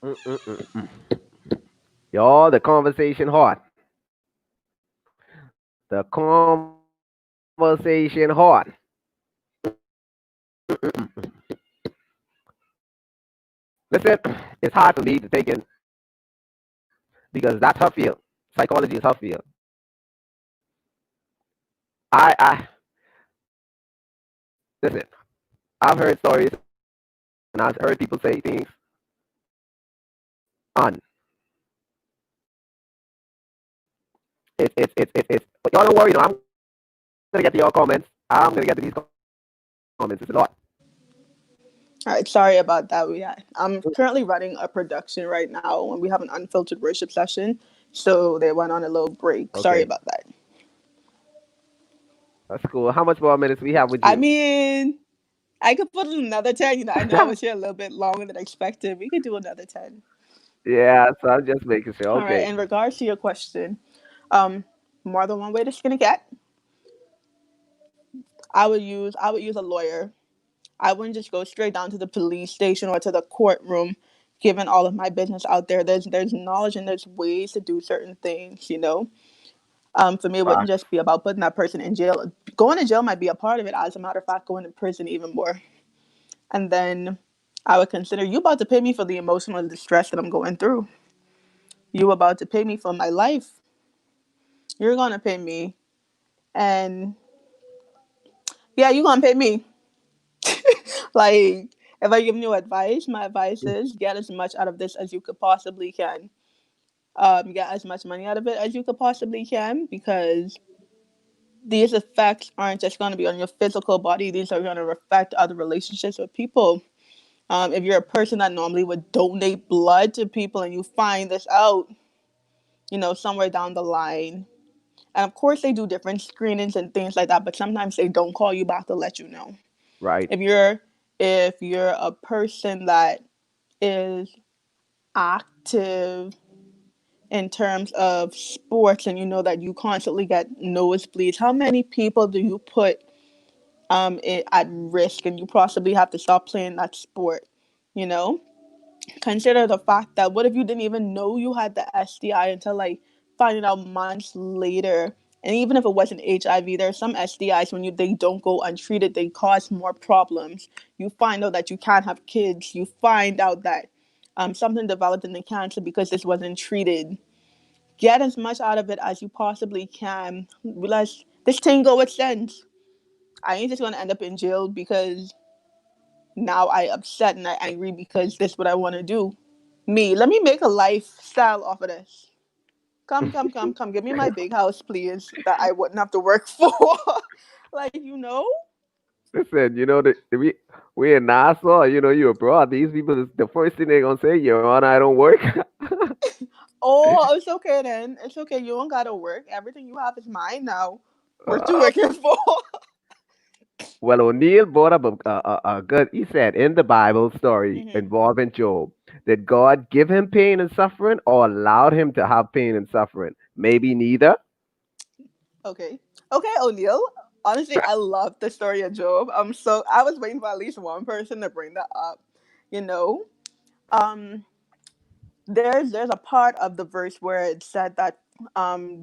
Mm-mm-mm. Y'all, the conversation hot. The conversation hot. Listen, it's hard for me to take in because that's her field. Psychology is her field. I listen. I've heard stories and I've heard people say things on. It's. But y'all don't worry. No, I'm gonna get to your comments. I'm gonna get to these comments. It's a lot. All right, sorry about that. I'm currently running a production right now, and we have an unfiltered worship session, so they went on a little break. Sorry Okay, about that. that's cool. How much more minutes we have with I you? mean, I could put in another 10. I know I was here a little bit longer than expected. We could do another 10. Yeah, so I'm just making sure. All right. Okay, In regards to your question, um, more than one way to skin a cat. I would use a lawyer. I wouldn't just go straight down to the police station or to the courtroom, giving all of my business out there. There's knowledge and there's ways to do certain things. For me, it wouldn't facts. just be about putting that person in jail. Going to jail might be a part of it. As a matter of fact, going to prison even more. And then I would consider you about to pay me for the emotional distress that I'm going through. You about to pay me for my life. You're gonna pay me, and yeah, you're gonna pay me. Like if I give you advice, my advice is get as much out of this as you could possibly can. Get as much money out of it as you could possibly can, because these effects aren't just going to be on your physical body. These are going to affect other relationships with people. If you're a person that normally would donate blood to people and you find this out, somewhere down the line, and of course they do different screenings and things like that, but sometimes they don't call you back to let you know. Right, If you're a person that is active in terms of sports and you know that you constantly get nosebleeds, how many people do you put at risk, and you possibly have to stop playing that sport? You know, consider the fact that what if you didn't even know you had the STI until like finding out months later? And even if it wasn't HIV, there are some STIs when they don't go untreated, they cause more problems. You find out that you can't have kids. You find out that something developed in the cancer because this wasn't treated. Get as much out of it as you possibly can. Realize this thing go with sense. I ain't just gonna end up in jail because now I upset and I angry because this what I want to do. Let me make a lifestyle off of this. Come. Give me my big house, please, that I wouldn't have to work for. Like, you know? Listen, we in Nassau, you abroad. These people, the first thing they're gonna say, Your Honor, I don't work. Oh, it's okay then. It's okay. You don't gotta work. Everything you have is mine now. What you Uh, working for? well, O'Neill brought up a good. He said in the Bible story Hmm. involving Job, did God give him pain and suffering, or allowed him to have pain and suffering? Maybe neither. Okay. Okay, O'Neill. Honestly, I love the story of Job. I was waiting for at least one person to bring that up. You know? Um there's a part of the verse where it said that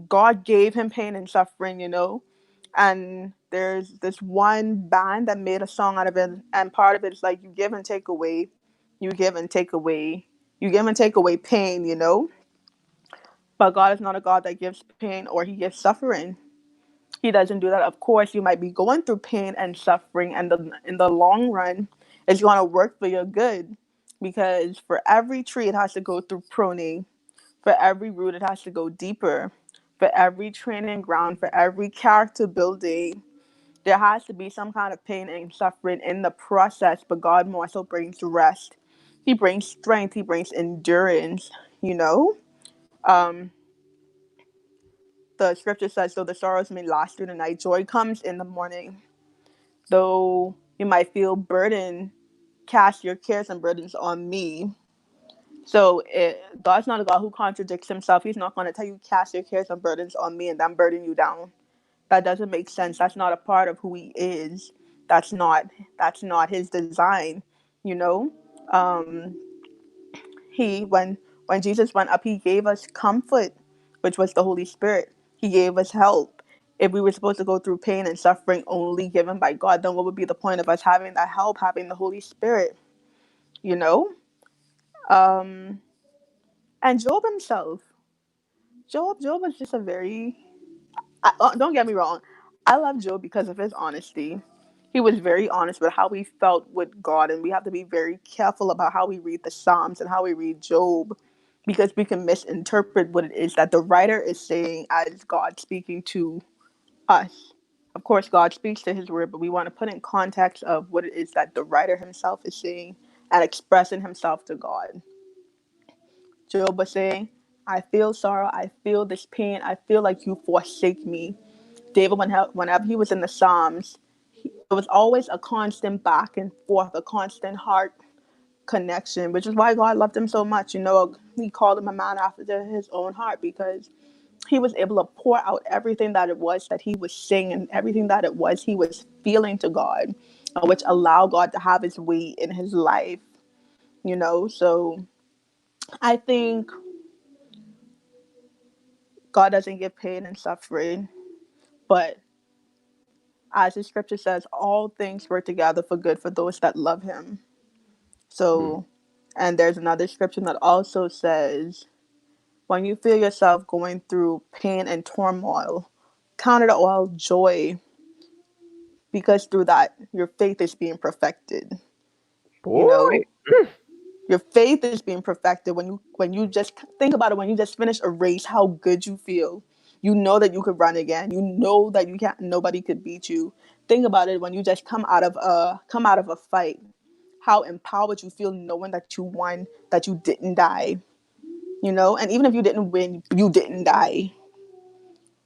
God gave him pain and suffering, and there's this one band that made a song out of it, and part of it is like, you give and take away, you give and take away, you give and take away pain, but God is not a God that gives pain or he gives suffering. He doesn't do that. Of course, you might be going through pain and suffering, and in the long run, it's going to work for your good, because for every tree, it has to go through pruning. For every root, it has to go deeper. For every training ground, for every character building, there has to be some kind of pain and suffering in the process. But God more so brings rest. He brings strength. He brings endurance. You know, um, the scripture says, "Though the sorrows may last through the night, joy comes in the morning." Though you might feel burdened, cast your cares and burdens on me. God's not a God who contradicts himself. He's not going to tell you, cast your cares and burdens on me, and then burden you down. That doesn't make sense. That's not a part of who he is. That's not that's not his design. You know, um, he when Jesus went up, he gave us comfort, which was the Holy Spirit. He gave us help. If we were supposed to go through pain and suffering only given by God, then what would be the point of us having that help, having the Holy Spirit? You know, um, and Job himself. Job was just a very. Don't get me wrong. I love Job because of his honesty. He was very honest with how he felt with God, and we have to be very careful about how we read the Psalms and how we read Job, because we can misinterpret what it is that the writer is saying as God speaking to us. Of course, God speaks to his word, but we want to put in context of what it is that the writer himself is saying and expressing himself to God. Job was saying, I feel sorrow, I feel this pain, I feel like you forsake me. David, whenever he was in the Psalms, it was always a constant back and forth, a constant heart connection, which is why God loved him so much. He called him a man after his own heart, because he was able to pour out everything that it was that he was saying and everything that it was he was feeling to God, which allowed God to have his way in his life. So I think God doesn't give pain and suffering, but as the scripture says, all things work together for good for those that love him. Hmm. So, and there's another scripture that also says, when you feel yourself going through pain and turmoil, count it all joy, because through that, your faith is being perfected. You Boy, know, your faith is being perfected when you just think about it. When you just finish a race, how good you feel. You know that you could run again. You know that you can't. Nobody could beat you. Think about it when you just come out of a fight. How empowered you feel knowing that you won, that you didn't die. And even if you didn't win, you didn't die.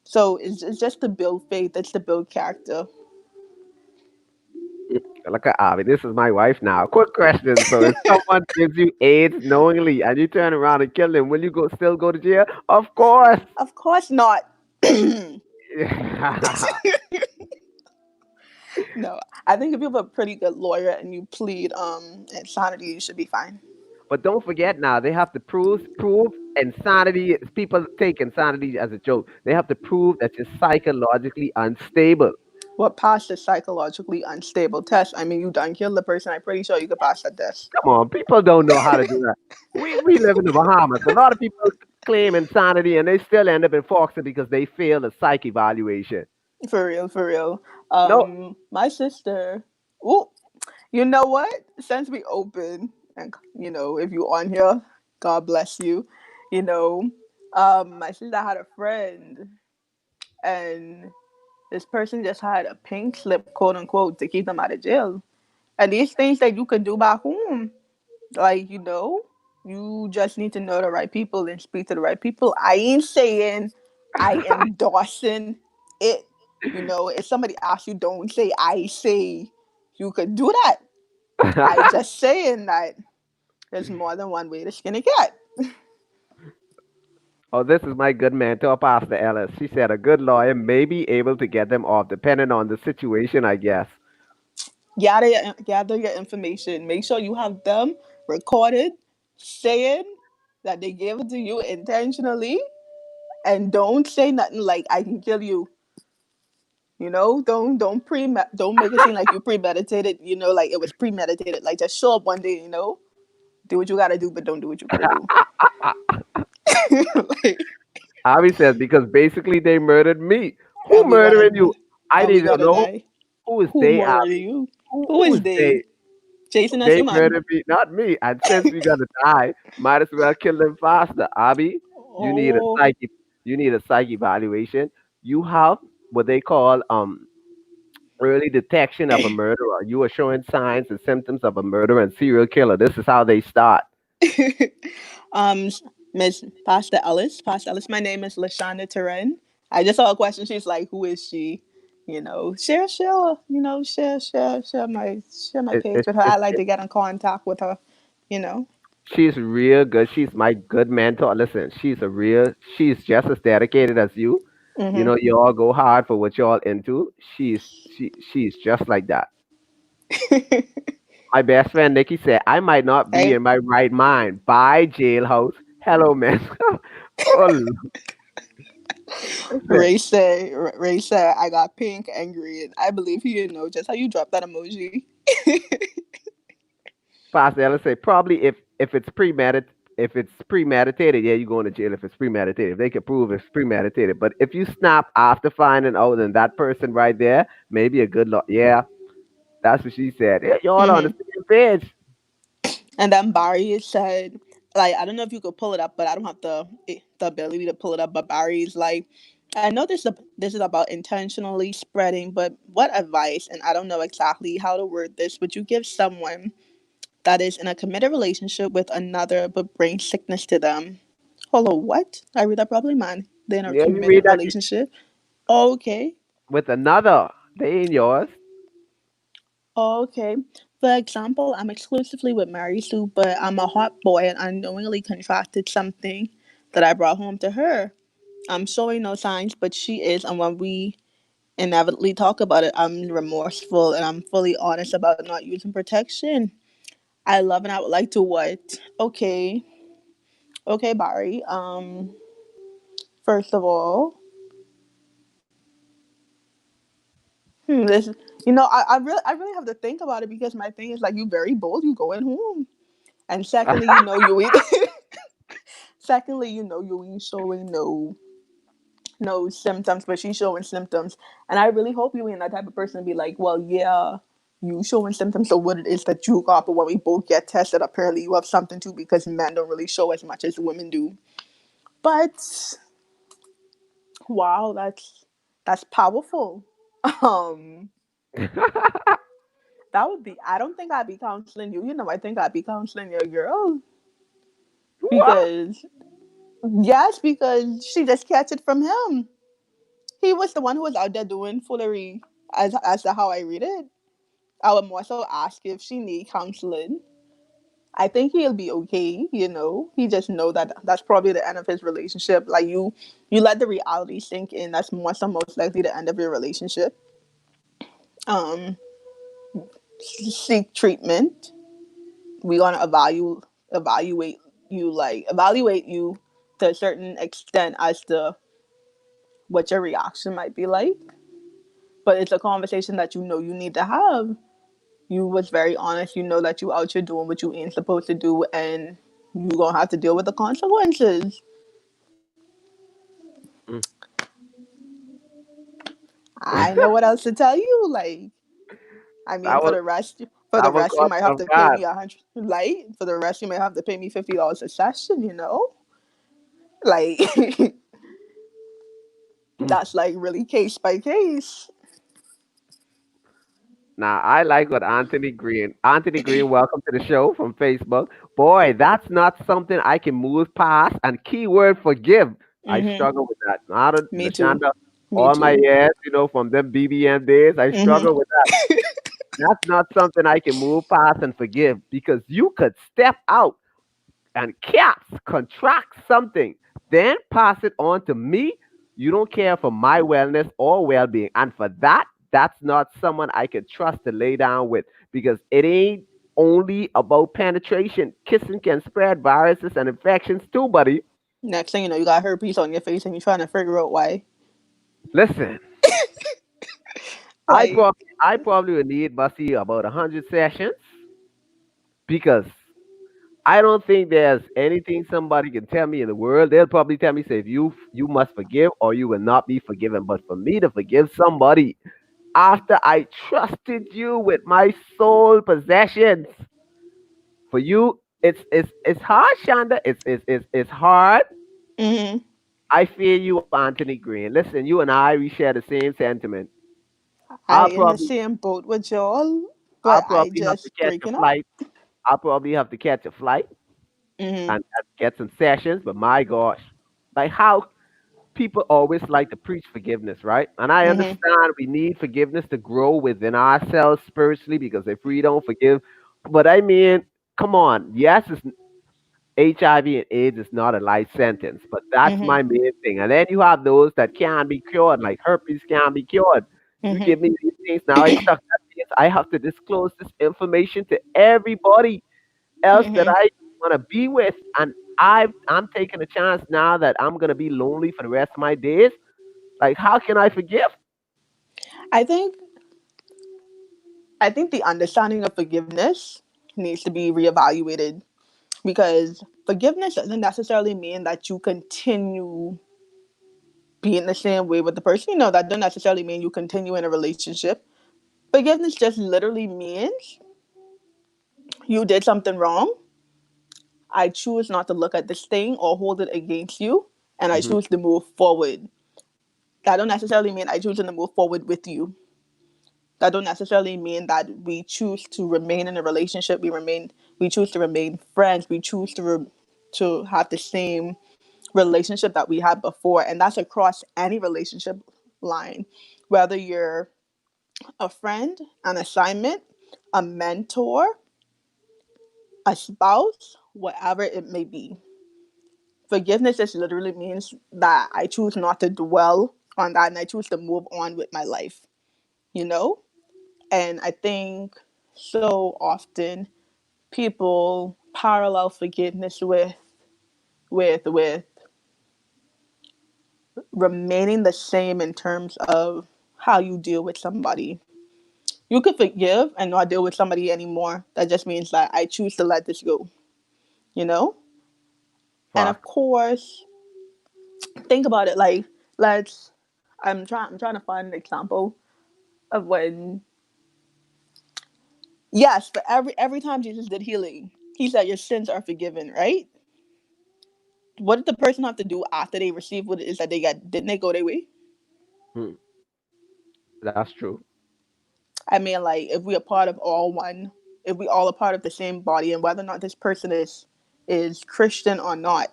So it's just to build faith. It's to build character. look at Avi. This is my wife now. Quick question. So, if someone gives you AIDS knowingly and you turn around and kill them, will you still go to jail? Of course. Of course not. No, I think if you have a pretty good lawyer and you plead insanity, you should be fine. But don't forget now, they have to prove insanity. People take insanity as a joke. They have to prove that you're psychologically unstable. What passed the psychologically unstable test? I mean, you done killed the person. I'm pretty sure you could pass that test. Come on, people don't know how to do that. We live in the Bahamas. A lot of people claim insanity and they still end up in Foxton because they failed a psych evaluation. For real, for real. No, My sister. Ooh, you know what? Since we open, and if you on here, God bless you. You know, My sister had a friend, and this person just had a pink slip, quote unquote, to keep them out of jail. And these things that you can do back home, like, you just need to know the right people and speak to the right people. I ain't saying I endorsing it. If somebody asks you, don't say I say you could do that. I just saying that there's more than one way to skin a cat. Oh, this is my good mentor, Pastor Ellis. She said a good lawyer may be able to get them off, depending on the situation, I guess. Gather your information. Make sure you have them recorded saying that they gave it to you intentionally, and don't say nothing like "I can kill you." Don't make it seem like you premeditated. Like it was premeditated. Like just show up one day. Do what you gotta do, but don't do what you gotta do. like, Abby says, because basically they murdered me. Who and we gonna murdering you? I and we need to gonna know die. who is Who they, murdered Abby. you? Who, Who who is is they? they? Jason as They your man. murdered me, not me. And since we gotta die, might as well kill them faster. Abby, you need a Oh. psyche. You need a psyche evaluation. You have what they call early detection of a murderer. You are showing signs and symptoms of a murderer and serial killer. This is how they start. um, Miss Pastor Ellis. My name is Lashonda Turin. I just saw a question. She's like, "Who is she?" Share. Share my It, page it, with her. it, I like it, to get in contact with her. You know. she's real good. She's my good mentor. Listen, she's just as dedicated as you. You Mhm. know, you all go hard for what y'all into. She's just like that. My best friend Nikki said, I might not be Hey, in my right mind. Bye, jailhouse. Hello, man. Oh, listen. Ray said, I got pink, angry, and I believe he didn't know just how you dropped that emoji. Pastor Ellis said, probably if it's premeditated, yeah, you're going to jail if it's premeditated. If they can prove it's premeditated. But if you snap after finding out then that person right there, maybe a good luck. Yeah, that's what she said. Yeah, y'all on the Mhm. same page. And then Barry said, like, I don't know if you could pull it up, but I don't have the ability to pull it up. But Barry's like, I know this is about intentionally spreading, but what advice? And I don't know exactly how to word this. Would you give someone that is in a committed relationship with another, but brings sickness to them? Hold on, what? I read that probably, man. They're in a Yeah, you read committed that relationship. Okay. with another. They ain't yours. Okay. For example, I'm exclusively with Mary Sue, but I'm a hot boy and unknowingly contracted something that I brought home to her. I'm showing no signs, but she is, and when we inevitably talk about it, I'm remorseful and I'm fully honest about not using protection. I love and I would like to what? Okay. Okay, Barry. First of all, this I really have to think about it because my thing is like you very bold, you going home. And secondly, you ain't showing no symptoms, but she's showing symptoms. And I really hope you ain't that type of person to be like, well, yeah, you showing symptoms of what it is that you got, but when we both get tested, apparently you have something too because men don't really show as much as women do. But wow, that's powerful. Um, that would be. I don't think I'd be counseling you. I think I'd be counseling your girl What? because yes, because she just catch it from him. He was the one who was out there doing foolery, as to how I read it. I would more so ask if she need counseling. I think he'll be okay. He just know that that's probably the end of his relationship. Like you let the reality sink in. That's more so most likely the end of your relationship. Um, Seek treatment. We gonna evaluate evaluate you to a certain extent as to what your reaction might be like. But it's a conversation that you need to have. You was very honest. You know that you out here doing what you ain't supposed to do, and you gonna have to deal with the consequences. Mm. I know what else to tell you. Like, I mean, That for was the rest, for that the was rest, you caught might me have off to pay guard. me 100. Like, for the rest, you might have to pay me $50 a session. Like Mm. that's like really case by case. Now, I like what Anthony Green. Anthony Green, welcome to the show from Facebook. Boy, that's not something I can move past. And keyword forgive. I Mhm. struggle with that. Not a Me too. Lashonda, Me all my too. years, from them BBM days, I Mhm. struggle with that. That's not something I can move past and forgive because you could step out and caps contract something, then pass it on to me. You don't care for my wellness or well being. And for that, that's not someone I can trust to lay down with because it ain't only about penetration. Kissing can spread viruses and infections too, buddy. Next thing you know, you got herpes on your face and you're trying to figure out why. Listen, Like, I probably would need, Bussy, about 100 sessions because I don't think there's anything somebody can tell me in the world. They'll probably tell me, say, if you must forgive or you will not be forgiven. But for me to forgive somebody after I trusted you with my soul possessions, for you, it's hard, Shonda. It's hard. mhm. I fear you, Anthony Green. Listen, you and I, we share the same sentiment. I I'll in the probably same boat with y'all, I'll but I probably have to just catch a breaking up. flight. I'll probably have to catch a flight Mhm. and get some sessions. But my gosh, like how people always like to preach forgiveness, right? And I Mhm. understand we need forgiveness to grow within ourselves spiritually because if we don't forgive, but I mean, come on, yes, HIV and AIDS is not a life sentence, but that's Mhm. my main thing. And then you have those that can be cured, like herpes can be cured. You Mhm. give me these things, now I stuck that means I have to disclose this information to everybody else that Mhm. I want to be with. And I'm taking a chance now that I'm gonna be lonely for the rest of my days. Like, how can I forgive? I think I think the understanding of forgiveness needs to be reevaluated because forgiveness doesn't necessarily mean that you continue being the same way with the person. You know, that doesn't necessarily mean you continue in a relationship. Forgiveness just literally means you did something wrong. I choose not to look at this thing or hold it against you, and I Hmm. choose to move forward. That don't necessarily mean I choose to move forward with you. That don't necessarily mean that we choose to remain in a relationship. We choose to remain friends. We choose to have the same relationship that we had before, and that's across any relationship line, whether you're a friend, an assignment, a mentor, a spouse, whatever it may be. Forgiveness just literally means that I choose not to dwell on that and I choose to move on with my life, you know? And I think so often people parallel forgiveness with remaining the same in terms of how you deal with somebody. You could forgive and not deal with somebody anymore. That just means that I choose to let this go, you know? And of Fuck. course, think about it like let's I'm trying to find an example of when yes, but every time Jesus did healing, he said your sins are forgiven, right? What did the person have to do after they received what it is that they got? Didn't they go their way? Hmm. That's true. I mean, like if we are part of all one, if we all are part of the same body, and whether or not this person is Christian or not,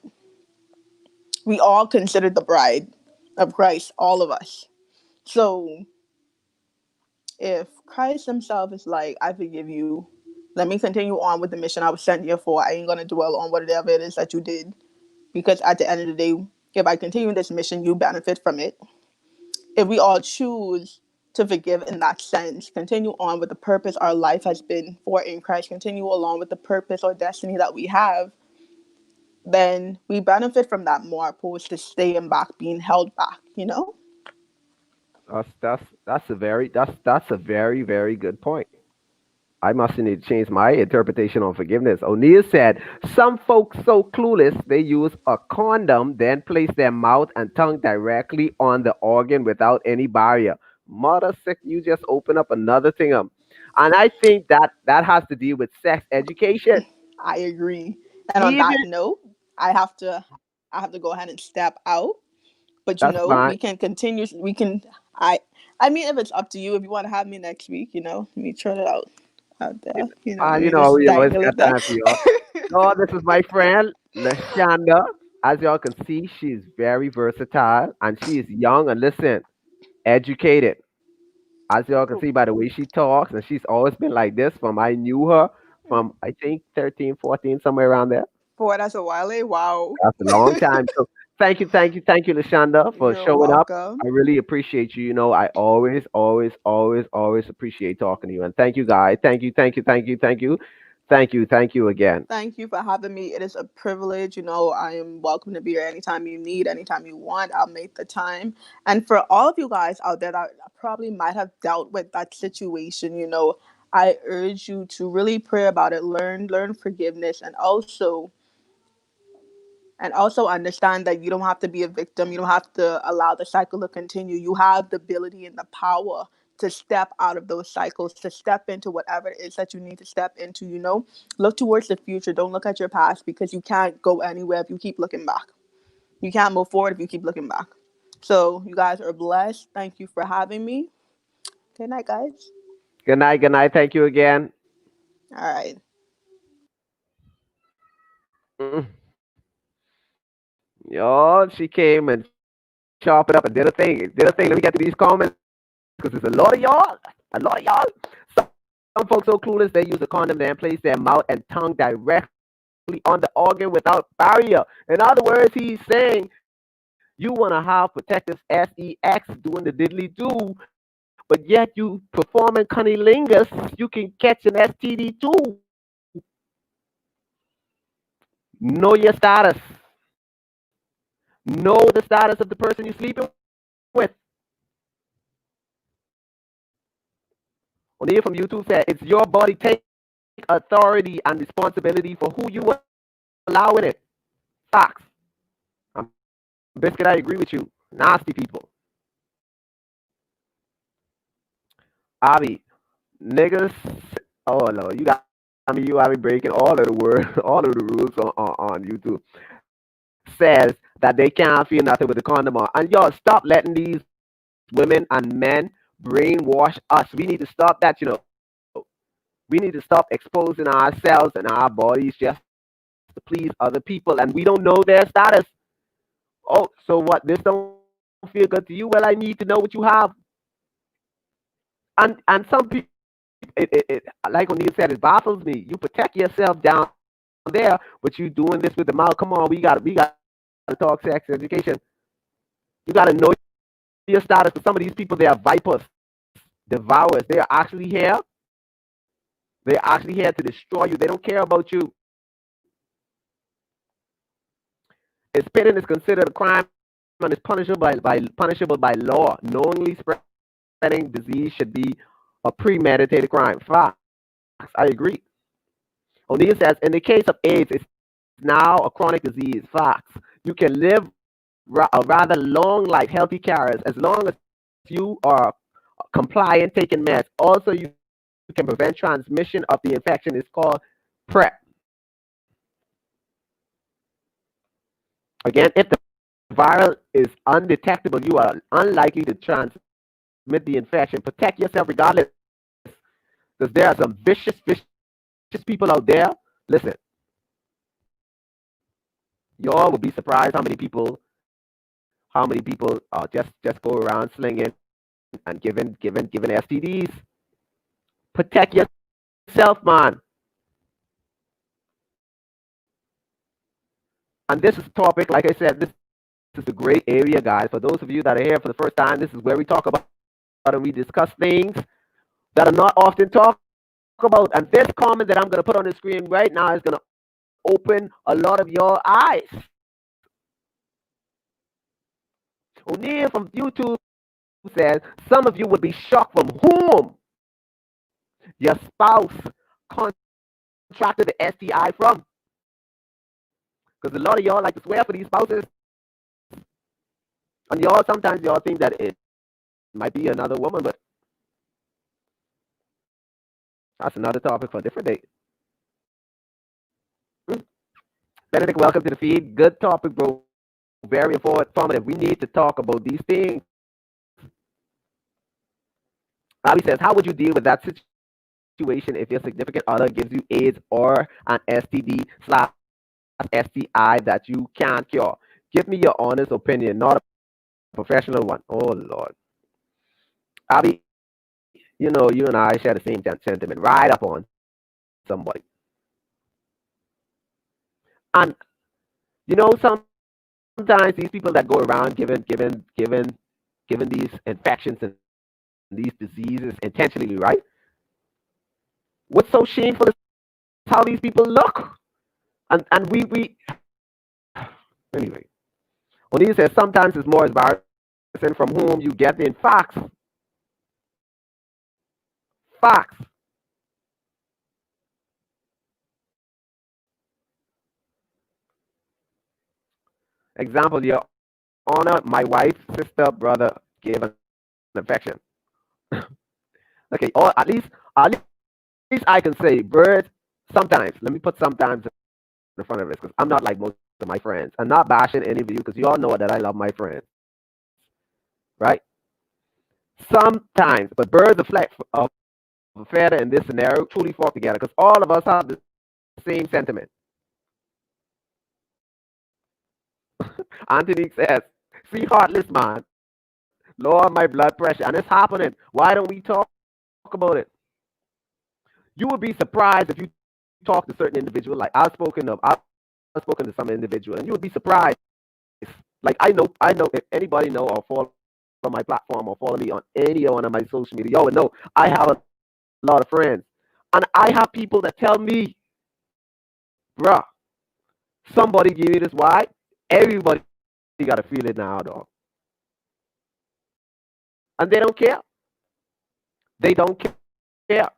we all considered the bride of Christ, all of us. So if Christ himself is like, I forgive you, let me continue on with the mission I was sent here for. I ain't gonna dwell on whatever it is that you did. Because at the end of the day, if I continue this mission, you benefit from it. If we all choose to forgive in that sense, continue on with the purpose our life has been for in Christ, continue along with the purpose or destiny that we have, then we benefit from that more opposed to staying back, being held back, you know? That's a very very good point. I must need to change my interpretation on forgiveness. O'Neill said, some folks so clueless they use a condom, then place their mouth and tongue directly on the organ without any barrier. Mother sick, you just open up another thing up. And I think that has to deal with sex education. I agree. And on Even that note, I have to. I have to go ahead and step out. But That's fine. we can continue. We can. I. I mean, if it's up to you, if you want to have me next week, let me try it out You there. Let you me know, just we always dangle got it there. time for y'all. No, this is my friend, Luciana. As y'all can see, she's very versatile and she is young and listen, educated. As y'all can see by the way she talks, and she's always been like this from I knew her from I think 13, 14, somewhere around there. Boy, that's a while. Wow. That's a long time. So thank you, Lashonda, for You're showing up. welcome. I really appreciate you. You know, I always, always, always, always appreciate talking to you. And thank you, guys. Thank you again. Thank you for having me. It is a privilege. I am welcome to be here anytime you need, anytime you want. I'll make the time. And for all of you guys out there that probably might have dealt with that situation, I urge you to really pray about it, learn forgiveness, and also understand that you don't have to be a victim. You don't have to allow the cycle to continue. You have the ability and the power to step out of those cycles, to step into whatever it is that you need to step into. Look towards the future. Don't look at your past, because you can't go anywhere if you keep looking back. You can't move forward if you keep looking back. So you guys are blessed. Thank you for having me. Good night, guys. Good night. Good night. Thank you again. All right. Mm. Y'all, she came and chopped it up and did a thing. Did a thing. Let me get to these comments because there's a lot of y'all. A lot of y'all. Some folks so clueless they use a condom then place their mouth and tongue directly on the organ without barrier. In other words, he's saying you want to have protective sex doing the diddly do, but yet you performing cunnilingus, you can catch an STD too. Know your status. Know the status of the person you're sleeping with. O'Neill from YouTube said, it's your body. Take authority and responsibility for who you allow in it. Facts. Biscuit, I agree with you. Nasty people. Abby, niggas. Oh no, you got me breaking all of the word, all of the rules on YouTube. Says that they can't feel nothing with the condom on, and y'all stop letting these women and men brainwash us. We need to stop that. We need to stop exposing ourselves and our bodies just to please other people, and we don't know their status. Oh, so what? This don't feel good to you? Well, I need to know what you have. And some people, like O'Neill said, it baffles me. You protect yourself down there, but you doing this with the mouth. Come on, we got to talk sex education. You got to know your status. For some of these people, they are vipers, devourers. They are actually here. They're actually here to destroy you. They don't care about you. Spitting is considered a crime and is punishable by law. Knowingly spreading disease should be a premeditated crime. Facts. I agree. O'Neill says, in the case of AIDS, it's now a chronic disease. Facts. You can live a rather long life, healthy carriers, as long as you are compliant, taking meds. Also, you can prevent transmission of the infection. It's called PrEP. Again, if the viral is undetectable, you are unlikely to transmit the infection. Protect yourself regardless, because there are some vicious people out there. Listen, y'all will be surprised how many people just go around slinging and giving STDs. Protect yourself, man. And this is a topic, like I said, this is a great area, guys. For those of you that are here for the first time, this is where we talk about and we discuss things that are not often talked about. And this comment that I'm going to put on the screen right now is going to open a lot of your eyes. O'Neill from YouTube says some of you would be shocked from whom your spouse contracted the STI from. Because a lot of y'all like to swear for these spouses, and y'all sometimes y'all think that it might be another woman, but that's another topic for a different day. Hmm. Benedict, welcome to the feed. Good topic, bro. very informative. We need to talk about these things. Ali says, how would you deal with that situation if your significant other gives you AIDS or an STD/STI that you can't cure? Give me your honest opinion, not a professional one. Oh Lord, Ali, you know you and I share the same sentiment. Right up on somebody, and sometimes these people that go around giving these infections and these diseases intentionally, right? What's so shameful is how these people look. And we anyway. O'Neill says sometimes it's more embarrassing from whom you get the facts. Example, Your Honor, my wife's sister brother gave an infection. Okay, or at least I can say birds sometimes. Let me put sometimes in front of this because I'm not like most of my friends. I'm not bashing any of you because you all know that I love my friends, right? Sometimes, but birds of a feather in this scenario truly fall together because all of us have the same sentiment. Anthony says, see, heartless man, lower my blood pressure, and it's happening. Why don't we talk about it? You would be surprised if you talk to certain individuals. Like I've spoken to some individual, and you would be surprised. Like I know if anybody know or follow my platform or follow me on any one of my social media, y'all would know I have a lot of friends, and I have people that tell me, bruh, somebody give me this. Why? Everybody got to feel it now, dog, and they don't care. They don't care.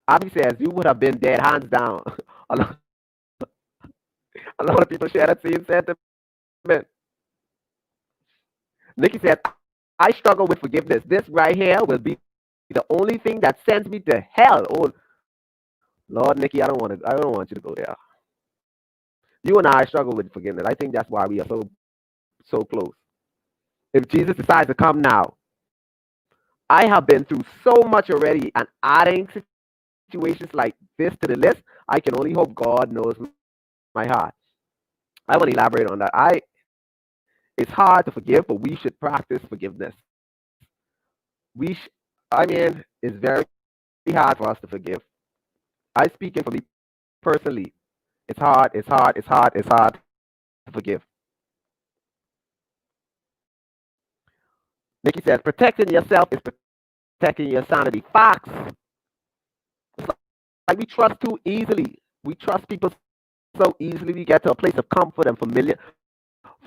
Abby says you would have been dead hands down. a, lot, a lot of people share that same sentiment. Nikki said, I struggle with forgiveness. This right here will be the only thing that sends me to hell. Oh Lord, Nikki, I don't want you to go there. You and I struggle with forgiveness. I think that's why we are so close. If Jesus decides to come now, I have been through so much already, and adding situations like this to the list, I can only hope God knows my heart. I want to elaborate on that. It's hard to forgive, but we should practice forgiveness. We, sh- I mean, it's very hard for us to forgive. I speaking for me personally. It's hard to forgive. Nikki says, protecting yourself is protecting your sanity. Facts. Like we trust too easily. We trust people so easily. We get to a place of comfort and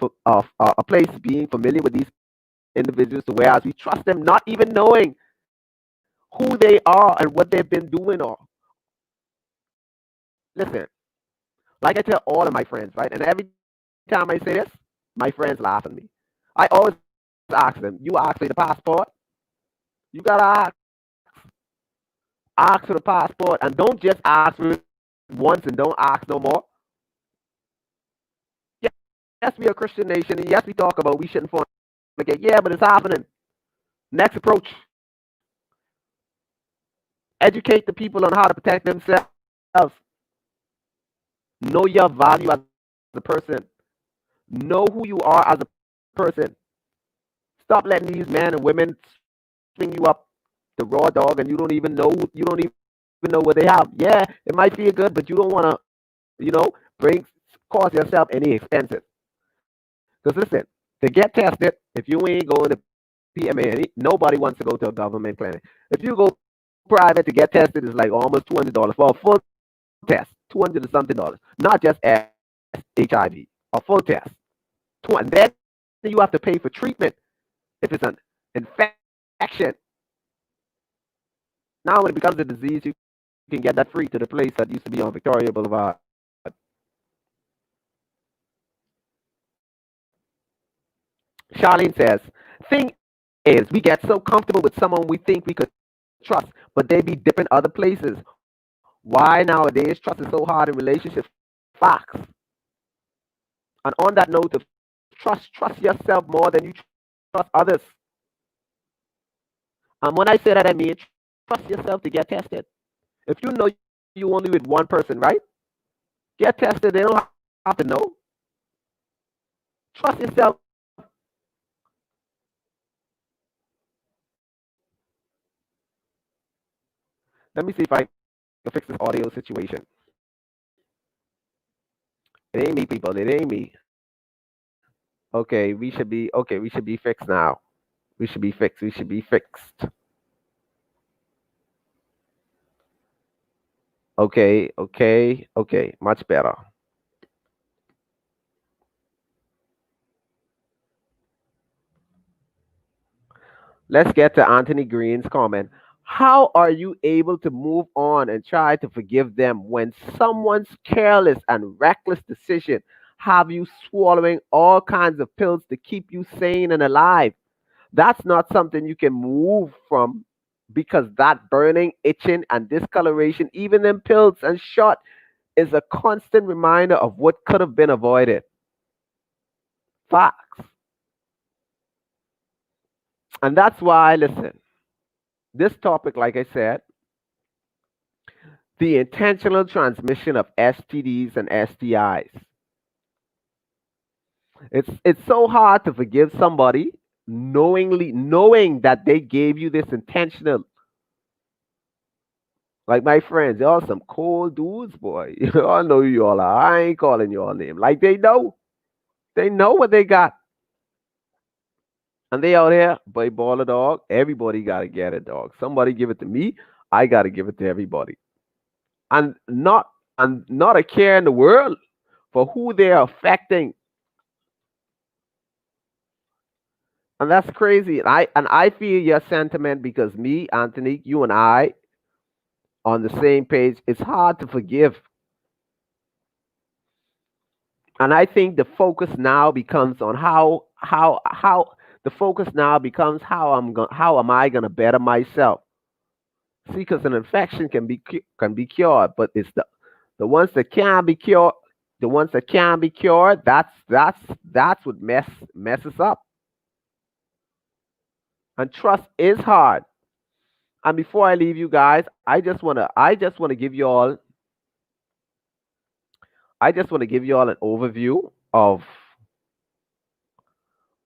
a place being familiar with these individuals to whereas we trust them, not even knowing who they are and what they've been doing. Or listen, like I tell all of my friends, right? And every time I say this, my friends laugh at me. I always ask them, "You ask for the passport? You gotta ask for the passport, and don't just ask for it once and don't ask no more." Yes, we are a Christian nation, and yes, we talk about we shouldn't fornicate. Yeah, but it's happening. Next approach: educate the people on how to protect themselves. Know your value as a person. Know who you are as a person. Stop letting these men and women swing you up the raw dog, and you don't even know what they have. Yeah, it might feel good, but you don't want to, bring cause yourself any expenses. Because listen, to get tested, if you ain't going to PMA, nobody wants to go to a government clinic. If you go private to get tested, it's like almost $200 for a full test, $200 or something dollars, not just HIV, a full test. And then you have to pay for treatment if it's an infection. Now, when it becomes a disease, you can get that free to the place that used to be on Victoria Boulevard. Charlene says, thing is, we get so comfortable with someone we think we could trust, but they be dipping other places. Why nowadays trust is so hard in relationships? Facts. Facts. And on that note of trust yourself more than you trust others. And when I say that, I mean trust yourself to get tested. If you know you only with one person, right? Get tested. They don't have to know. Trust yourself. Let me see if I can fix this audio situation. It ain't me, people. It ain't me. Okay. We should be fixed now. We should be fixed. We should be fixed. Okay. Much better. Let's get to Anthony Green's comment. How are you able to move on and try to forgive them when someone's careless and reckless decision have you swallowing all kinds of pills to keep you sane and alive? That's not something you can move from because that burning, itching, and discoloration, even in pills and shot, is a constant reminder of what could have been avoided. Facts. And that's why, listen, this topic, like I said, the intentional transmission of STDs and STIs. It's so hard to forgive somebody knowing that they gave you this intentional. Like my friends, y'all some cool dudes, boy. You all know who you all are. I ain't calling your name. Like they know. They know what they got. And they out here, boy, ball a dog. Everybody gotta get it, dog. Somebody give it to me. I gotta give it to everybody. And not a care in the world for who they are affecting. And that's crazy. And I feel your sentiment because me, Anthony, you and I on the same page. It's hard to forgive. And I think the focus now becomes on how the focus now becomes how am I gonna better myself? See, because an infection can be cured, but it's the ones that can't be cured, the ones that can't be cured. That's what messes up. And trust is hard. And before I leave you guys, I just want to give you all an overview of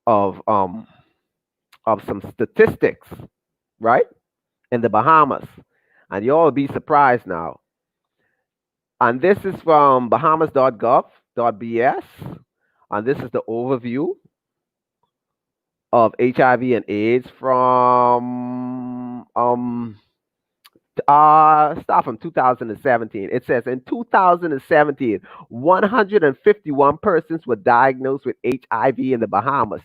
um of some statistics, right? In the Bahamas. And you all will be surprised now. And this is from bahamas.gov.bs. And this is the overview of HIV and AIDS from start from 2017. It says in 2017, 151 persons were diagnosed with HIV in the Bahamas.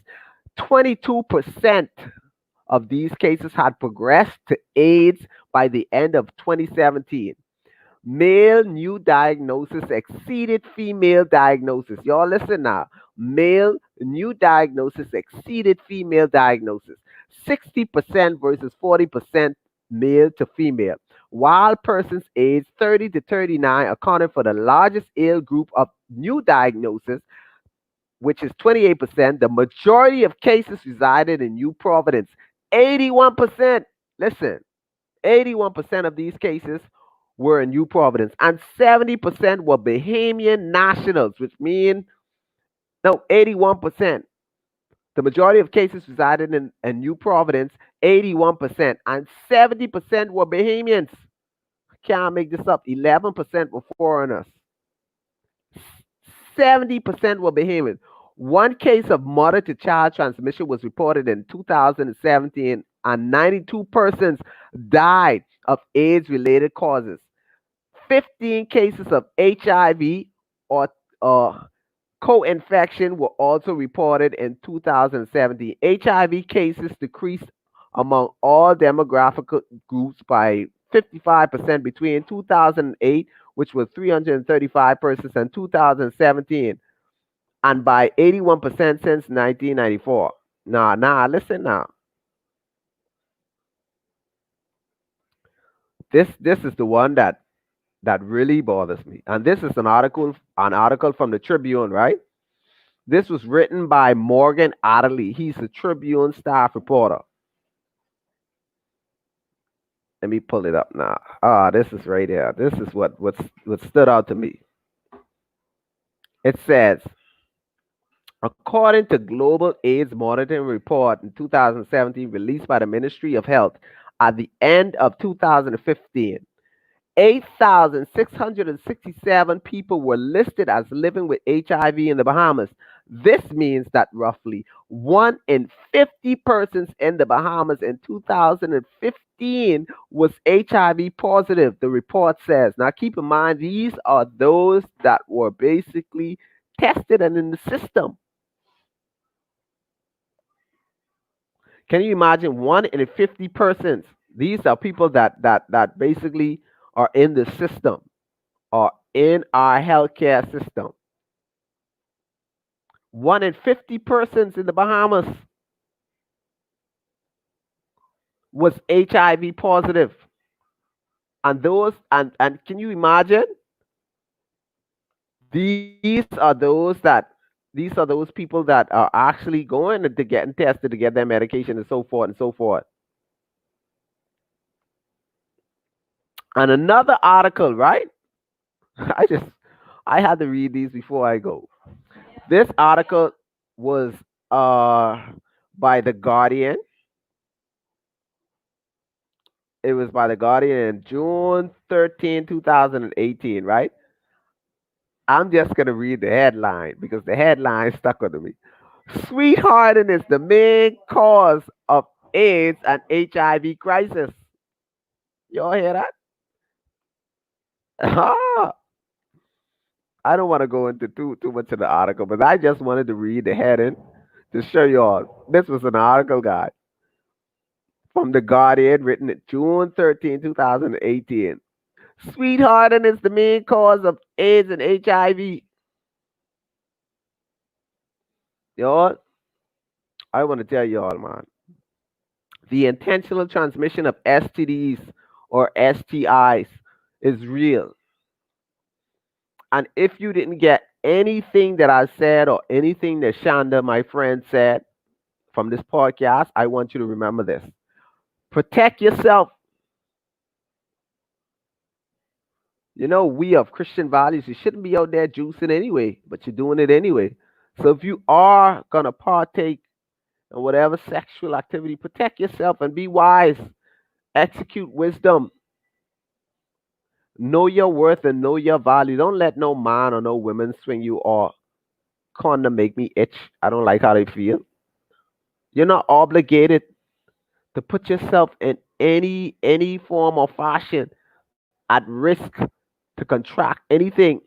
22% of these cases had progressed to AIDS by the end of 2017. Male new diagnosis exceeded female diagnosis. Y'all listen now. Male new diagnosis exceeded female diagnosis. 60% versus 40% male to female. While persons aged 30 to 39 accounted for the largest age group of new diagnosis, which is 28%, the majority of cases resided in New Providence. 81%. Listen, 81% of these cases were in New Providence, and 70% were Bahamian nationals, which mean, no, 81%. The majority of cases resided in New Providence, 81%, and 70% were Bahamians. Can't make this up. 11% were foreigners. 70% were Bahamian. One case of mother to child transmission was reported in 2017, and 92 persons died of AIDS related causes. 15 cases of HIV or co-infection were also reported in 2017. HIV cases decreased among all demographic groups by 55% between 2008, which was 335 persons, and 2017, and by 81% since 1994. Listen now. This is the one that that really bothers me. And this is an article from the Tribune, right? This was written by Morgan Adderley. He's a Tribune staff reporter. Let me pull it up now. This is right here. This is what stood out to me. It says, according to Global AIDS Monitoring Report in 2017, released by the Ministry of Health at the end of 2015, 8,667 people were listed as living with HIV in the Bahamas. This means that roughly 1 in 50 persons in the Bahamas in 2015 was HIV positive, the report says. Now, keep in mind, these are those that were basically tested and in the system. Can you imagine 1 in 50 persons? These are people that basically are in the system, are in our healthcare system. 1 in 50 persons in the Bahamas was HIV positive. And can you imagine? These are those people that are actually going to getting tested to get their medication and so forth and so forth. And another article, right? I just I had to read these before I go. This article was uh by the Guardian. It was by the Guardian in June 13, 2018, right? I'm just gonna read the headline because the headline stuck with me. Sweethearting is the main cause of AIDS and HIV crisis. Y'all hear that? I don't want to go into too much of the article, but I just wanted to read the heading to show y'all. This was an article, guys, from the Guardian, written June 13, 2018. Sweethearting is the main cause of AIDS and HIV. Y'all, I want to tell y'all, man, the intentional transmission of STDs or STIs is real. And if you didn't get anything that I said or anything that Shonda, my friend, said from this podcast, I want you to remember this. Protect yourself. We have Christian values. You shouldn't be out there juicing anyway, but you're doing it anyway. So if you are going to partake in whatever sexual activity, protect yourself and be wise. Execute wisdom. Know your worth and know your value. Don't let no man or no woman swing you or condom make me itch. I don't like how they feel. You're not obligated to put yourself in any form or fashion at risk to contract anything.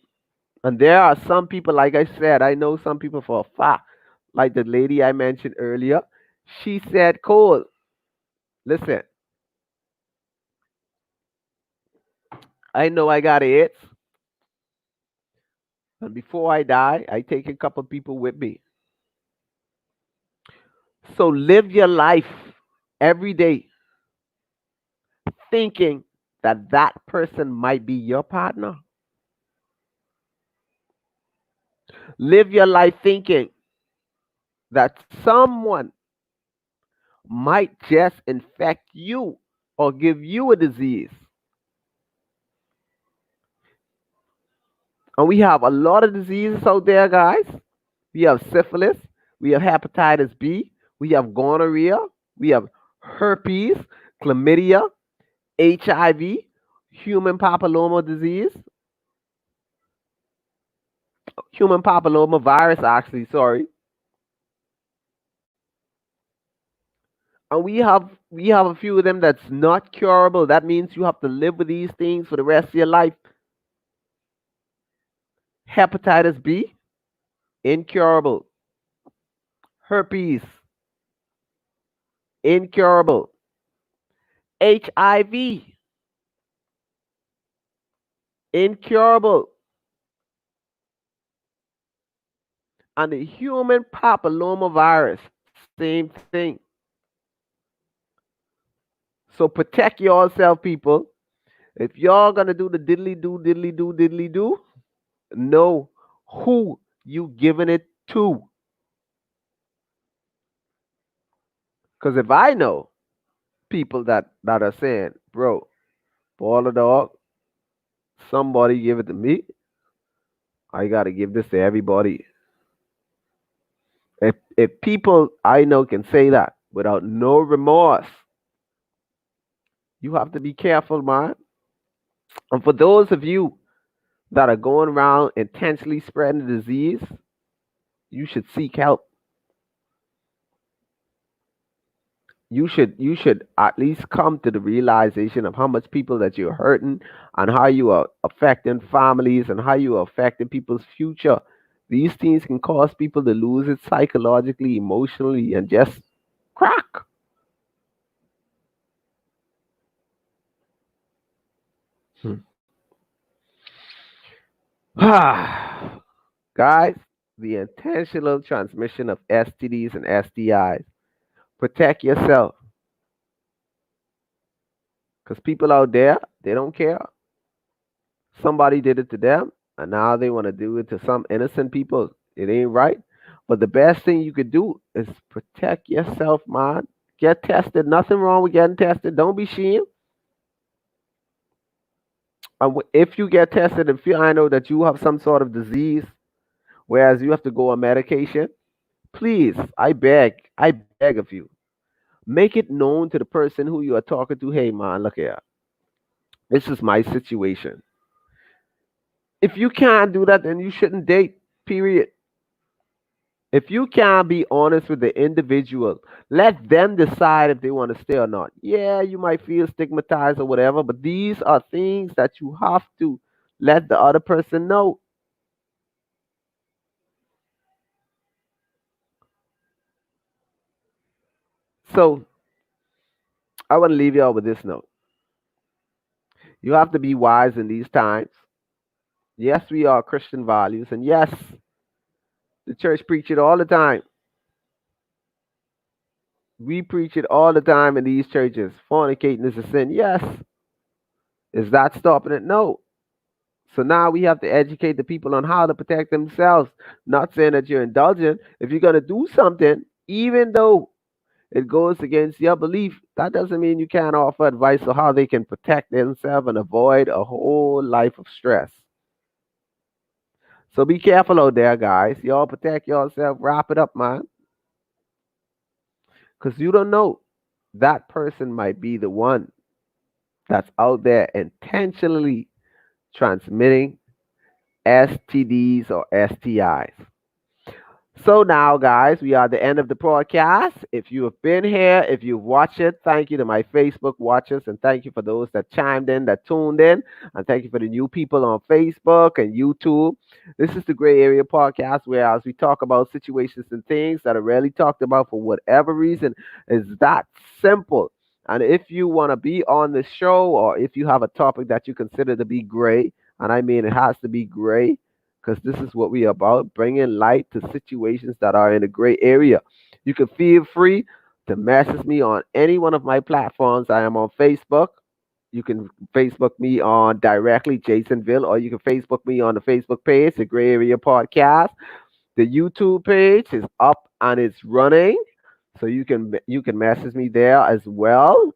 And there are some people, like I said, I know some people for a fact, like the lady I mentioned earlier. She said, Cole, listen, I know I got AIDS, and before I die, I take a couple people with me. So live your life every day thinking that that person might be your partner. Live your life thinking that someone might just infect you or give you a disease. And we have a lot of diseases out there, guys. We have syphilis, we have hepatitis B, we have gonorrhea, we have herpes, chlamydia, HIV, human papilloma disease, human papilloma virus, actually, sorry. And we have a few of them that's not curable. That means you have to live with these things for the rest of your life. Hepatitis B, incurable. Herpes, incurable. HIV, incurable. And the human papillomavirus, same thing. So protect yourself, people. If y'all gonna do the diddly do, diddly do, diddly do, know who you giving it to. Because if I know people that are saying, bro, baller dog, somebody give it to me, I gotta give this to everybody. If people I know can say that without no remorse, you have to be careful, man. And for those of you that are going around intentionally spreading the disease, you should seek help. You should at least come to the realization of how much people that you're hurting and how you are affecting families and how you are affecting people's future. These things can cause people to lose it psychologically, emotionally, and just crack. Hmm. Guys, the intentional transmission of STDs and STIs. Protect yourself because people out there, they don't care. Somebody did it to them, and now they want to do it to some innocent people. It ain't right. But the best thing you could do is protect yourself, man. Get tested. Nothing wrong with getting tested. Don't be ashamed. And if you get tested and feel I know that you have some sort of disease, whereas you have to go on medication, please, I beg of you, make it known to the person who you are talking to. Hey, man, look here. This is my situation. If you can't do that, then you shouldn't date. Period. If you can't be honest with the individual, let them decide if they want to stay or not. Yeah, you might feel stigmatized or whatever, but these are things that you have to let the other person know. So I want to leave y'all with this note. You have to be wise in these times. Yes, we are Christian values, and yes, the church preach it all the time. We preach it all the time in these churches. Fornicating is a sin. Yes. Is that stopping it? No. So now we have to educate the people on how to protect themselves. Not saying that you're indulgent. If you're going to do something, even though it goes against your belief, that doesn't mean you can't offer advice on how they can protect themselves and avoid a whole life of stress. So be careful out there, guys. Y'all protect yourself. Wrap it up, man. Because you don't know. That person might be the one that's out there intentionally transmitting STDs or STIs. So now, guys, we are at the end of the broadcast. If you have been here, if you've watched it, thank you to my Facebook watchers, and thank you for those that chimed in, that tuned in, and thank you for the new people on Facebook and YouTube. This is the Gray Area Podcast, where as we talk about situations and things that are rarely talked about for whatever reason, is that simple. And if you want to be on the show, or if you have a topic that you consider to be gray, and I mean it has to be gray, because this is what we are about, bringing light to situations that are in a gray area. You can feel free to message me on any one of my platforms. I am on Facebook. You can Facebook me on directly Jasonville, or you can Facebook me on the Facebook page, the Gray Area Podcast. The YouTube page is up and it's running, so you can message me there as well.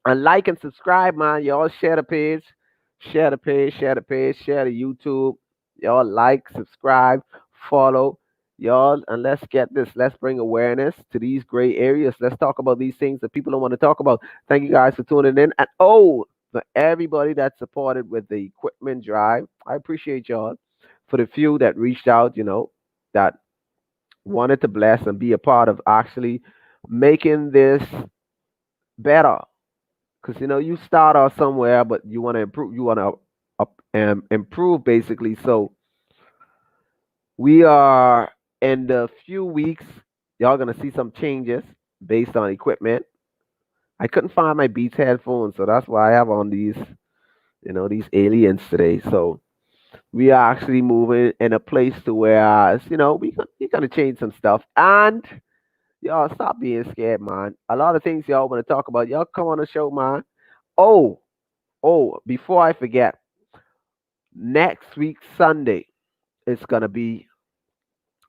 And like and subscribe, man. Y'all share the page. Share the page, share the page, share the YouTube. Y'all like, subscribe, follow. Y'all, and let's get this. Let's bring awareness to these gray areas. Let's talk about these things that people don't want to talk about. Thank you guys for tuning in. And oh, for everybody that supported with the equipment drive, I appreciate y'all. For the few that reached out, that wanted to bless and be a part of actually making this better, because you start off somewhere, but you want to improve. You want to improve basically. So we are in the few weeks. Y'all gonna see some changes based on equipment. I couldn't find my Beats headphones, so that's why I have on these aliens today. So we are actually moving in a place to where we're gonna change some stuff. And y'all stop being scared, man. A lot of things y'all want to talk about. Y'all come on the show, man. Oh, Oh, before I forget, next week Sunday it's gonna be.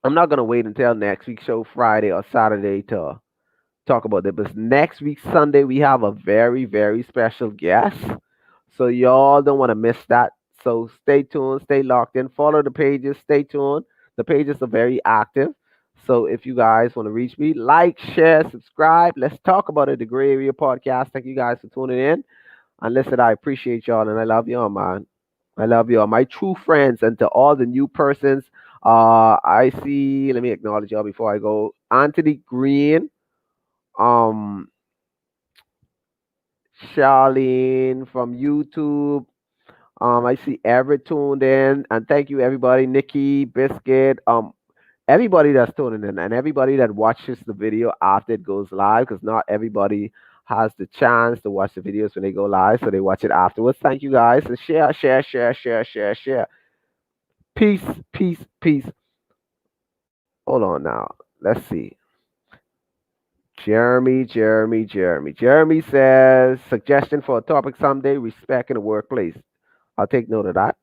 I'm not gonna wait until next week's show Friday or Saturday to talk about it. But next week Sunday we have a very very special guest, so y'all don't want to miss that. So stay tuned, stay locked in, follow the pages, stay tuned. The pages are very active. So if you guys want to reach me, like, share, subscribe. Let's talk about it. The Gray Area Podcast. Thank you guys for tuning in. And listen, I appreciate y'all and I love y'all, man. I love y'all, my true friends, and to all the new persons. I see. Let me acknowledge y'all before I go. Anthony Green, um, Charlene from YouTube. I see Everett tuned in, and thank you everybody. Nikki, Biscuit, everybody that's tuning in, and everybody that watches the video after it goes live, because not everybody has the chance to watch the videos when they go live, so they watch it afterwards. Thank you guys, and share, share, share, share, share, share. Peace, peace, peace. Hold on now. Let's see. Jeremy says suggestion for a topic someday: respect in the workplace. I'll take note of that.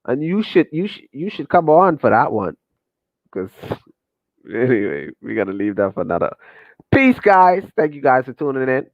And you should come on for that one. Because anyway, we gotta leave that for another. Peace, guys. Thank you guys for tuning in.